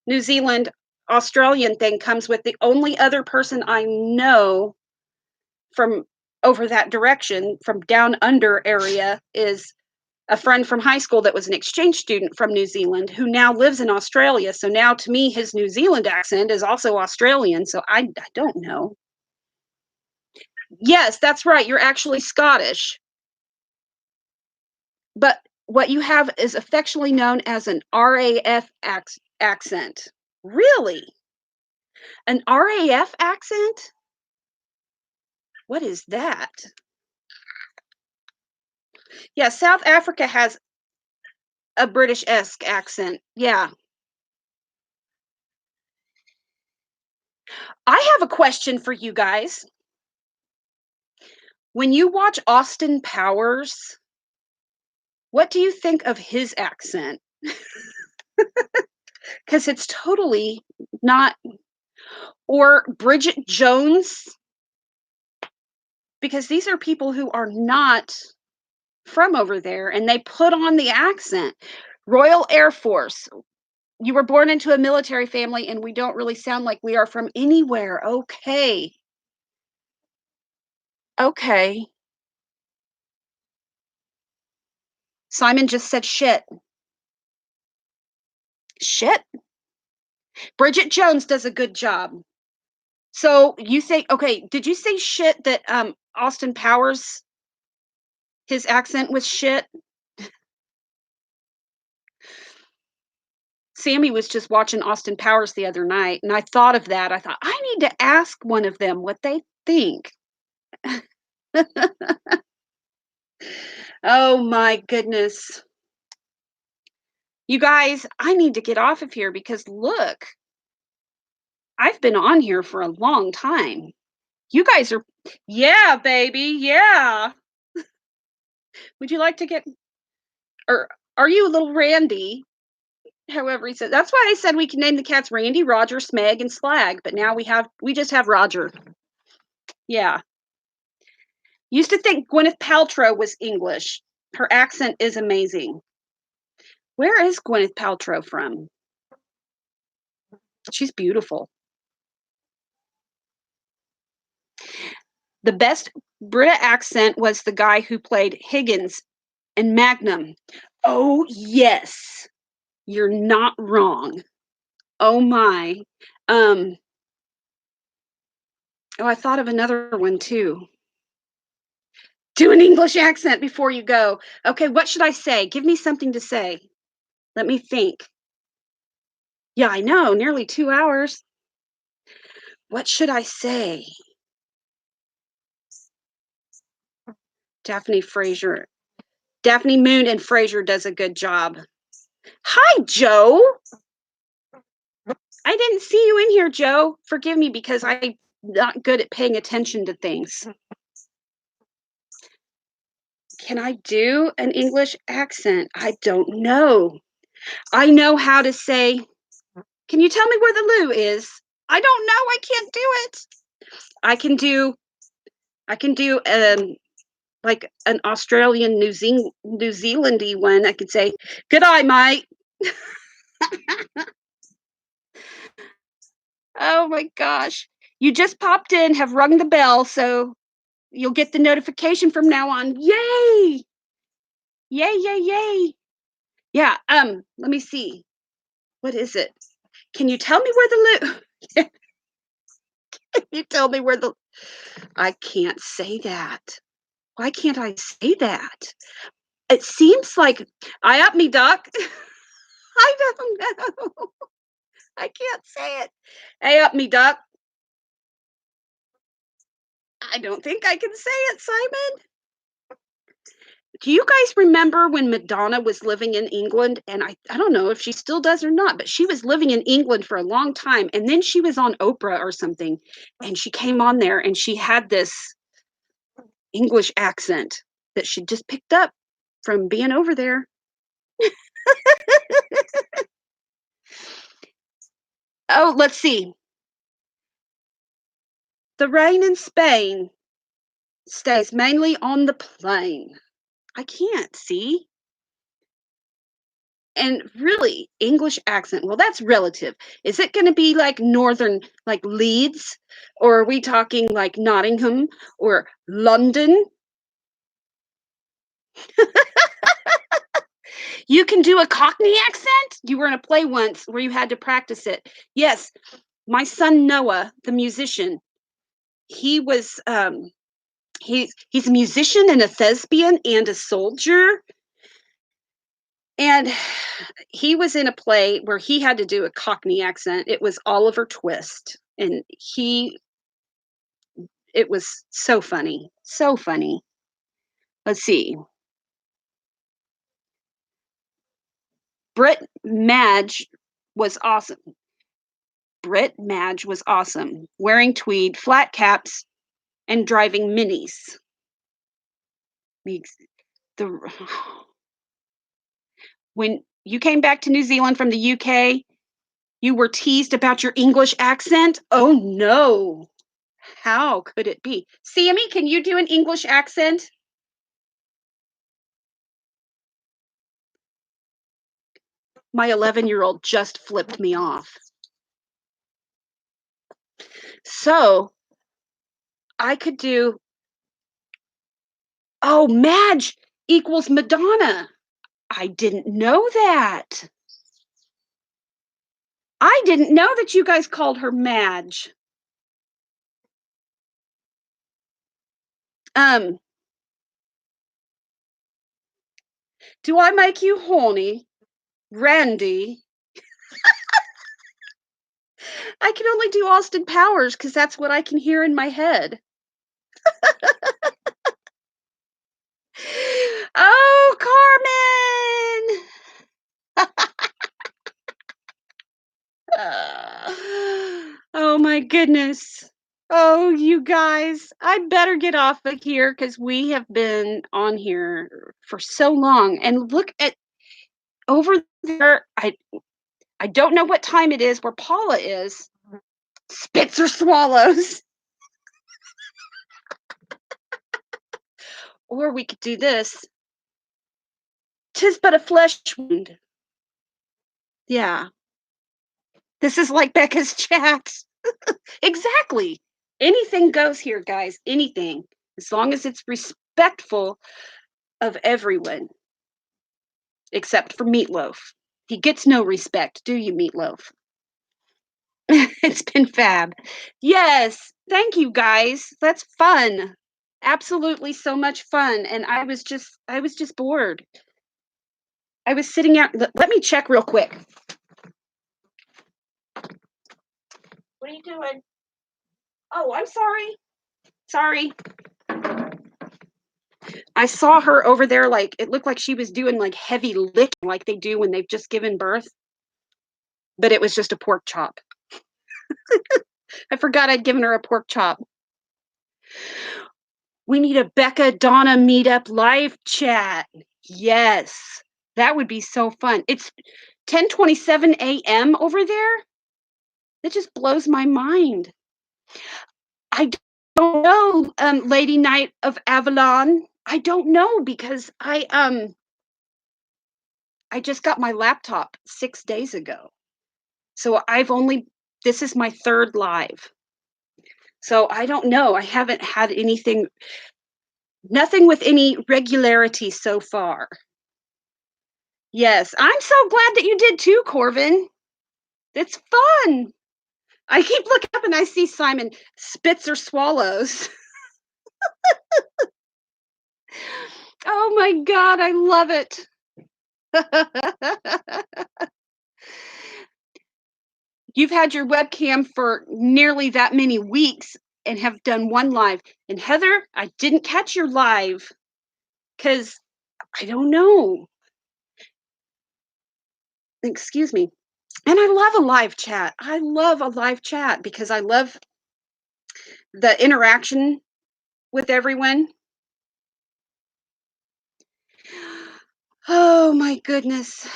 New Zealand Australian thing comes with the only other person I know from over that direction, from down under area, is a friend from high school that was an exchange student from New Zealand who now lives in Australia. So now to me, his New Zealand accent is also Australian. So I don't know. Yes, that's right. You're actually Scottish. But what you have is affectionately known as an RAF accent. Really? An RAF accent? What is that? Yeah, South Africa has a British-esque accent. Yeah. I have a question for you guys. When you watch Austin Powers, what do you think of his accent? Because it's totally not, or Bridget Jones, because these are people who are not from over there and they put on the accent. Royal Air Force, you were born into a military family and we don't really sound like we are from anywhere. Okay. Okay. Simon just said shit. Shit. Bridget Jones does a good job. So you say, okay, did you say shit that Austin Powers, his accent was shit? Sammy was just watching Austin Powers the other night, and I thought of that. I thought, I need to ask one of them what they think. Oh my goodness. You guys, I need to get off of here because look, I've been on here for a long time. You guys are, yeah, baby, yeah. Would you like to get, or are you a little Randy? However he said, that's why I said we can name the cats Randy, Roger, Smeg, and Slag, but now we just have Roger. Yeah. Used to think Gwyneth Paltrow was English. Her accent is amazing. Where is Gwyneth Paltrow from? She's beautiful. The best Brita accent was the guy who played Higgins in Magnum. Oh, yes. You're not wrong. Oh my. Um oh, I thought of another one too. Do an English accent before you go. Okay, what should I say? Give me something to say. Let me think. Yeah, I know, nearly 2 hours. What should I say? Daphne Fraser. Daphne Moon and Fraser does a good job. Hi, Joe. I didn't see you in here, Joe. Forgive me because I'm not good at paying attention to things. Can I do an English accent? I don't know. I know how to say, can you tell me where the loo is? I don't know. I can't do it. I can do like an Australian New Zealandy one. I could say, "Good eye, mate." Oh my gosh. You just popped in, have rung the bell, so you'll get the notification from now on. Yay! Yay, yay, yay. Yeah, let me see. What is it? Can you tell me where the loo Can you tell me where the I can't say that. Why can't I say that? It seems like I up me duck. I don't know. I can't say it. Hey up me duck. I don't think I can say it, Simon. Do you guys remember when Madonna was living in England? And I don't know if she still does or not, but she was living in England for a long time. And then she was on Oprah or something. And she came on there and she had this English accent that she just picked up from being over there. Oh, let's see. The rain in Spain stays mainly on the plain. I can't see. And really, English accent, well, that's relative. Is it going to be like northern, like Leeds? Or are we talking like Nottingham or London? You can do a Cockney accent? You were in a play once where you had to practice it. Yes, my son Noah, the musician, he was he's a musician and a thespian and a soldier. And he was in a play where he had to do a Cockney accent. It was Oliver Twist. And it was so funny. So funny. Let's see. Brit Madge was awesome. Brit Madge was awesome. Wearing tweed, flat caps, and driving minis. The, the when you came back to New Zealand from the UK, you were teased about your English accent? Oh no. How could it be? Sammy, can you do an English accent? My 11-year-old just flipped me off. So I could do, oh, Madge equals Madonna. I didn't know that. I didn't know that you guys called her Madge. Um, do I make you horny? Randy? I can only do Austin Powers because that's what I can hear in my head. Oh, Carmen! Oh my goodness. Oh, you guys, I better get off of here because we have been on here for so long. And look at over there. I don't know what time it is where Paula is. Spits or swallows. Or we could do this. 'Tis but a flesh wound. Yeah. This is like Becca's chat. Exactly. Anything goes here, guys. Anything. As long as it's respectful of everyone, except for Meatloaf. He gets no respect, do you, Meatloaf? It's been fab. Yes. Thank you, guys. That's fun. absolutely so much fun, and I was just bored. I was sitting out. Let me check real quick. What are you doing? Oh, I'm sorry. Sorry. I saw her over there, like, it looked like she was doing, like, heavy lifting like they do when they've just given birth, but it was just a pork chop. I forgot I'd given her a pork chop. We need a Becca Donna meetup live chat. Yes. That would be so fun. It's 10:27 AM over there? That just blows my mind. I don't know, Lady Knight of Avalon. I don't know because I just got my laptop 6 days ago. So this is my 3rd live. So I don't know. I haven't had nothing with any regularity so far. Yes, I'm so glad that you did too, Corvin. It's fun. I keep looking up and I see Simon spits or swallows. Oh my god, I love it. You've had your webcam for nearly that many weeks and have done one live. And Heather, I didn't catch your live because I don't know. Excuse me. And I love a live chat. I love a live chat because I love the interaction with everyone. Oh my goodness.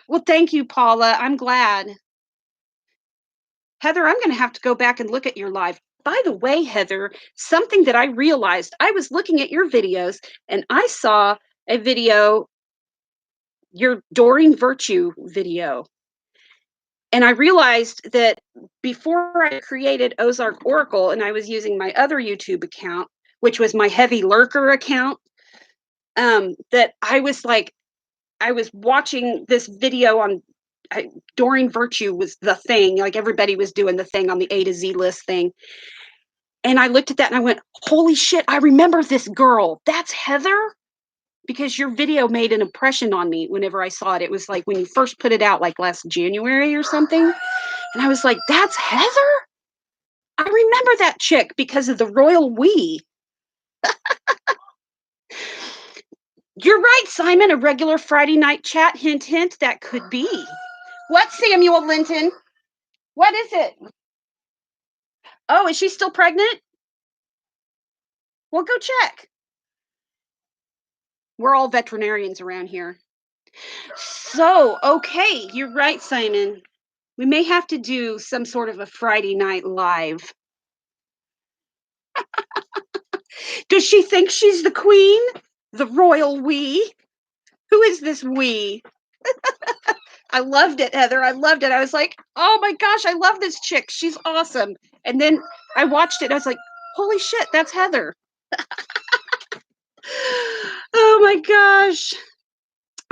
Well, thank you, Paula. I'm glad. Heather, I'm going to have to go back and look at your live. By the way, Heather, something that I realized, I was looking at your videos and I saw a video, your Doreen Virtue video. And I realized that before I created Ozark Oracle and I was using my other YouTube account, which was my Heavy Lurker account, that I was watching this video on Doreen Virtue was the thing. Like everybody was doing the thing on the A to Z list thing. And I looked at that and I went, holy shit, I remember this girl. That's Heather. Because your video made an impression on me whenever I saw it. It was like when you first put it out, like last January or something. And I was like, that's Heather? I remember that chick because of the royal we. You're right, Simon. A regular Friday night chat, hint, hint, that could be. What, Samuel Linton? What is it? Oh, is she still pregnant? Well, go check. We're all veterinarians around here. So, okay, you're right, Simon. We may have to do some sort of a Friday night live. Does she think she's the queen? The royal we? Who is this we? I loved it, Heather. I loved it. I was like, oh my gosh, I love this chick. She's awesome. And then I watched it and I was like, holy shit, that's Heather. Oh my gosh.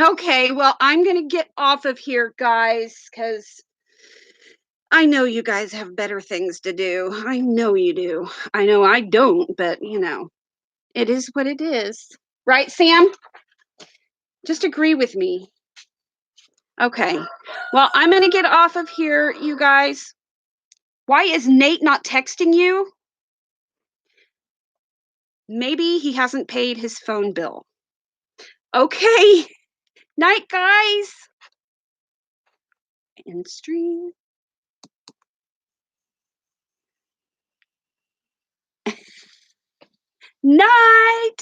Okay, well, I'm going to get off of here, guys, because I know you guys have better things to do. I know you do. I know I don't, but it is what it is. Right, Sam? Just agree with me. Okay. Well, I'm going to get off of here, you guys. Why is Nate not texting you? Maybe he hasn't paid his phone bill. Okay. Night, guys. End stream. Night.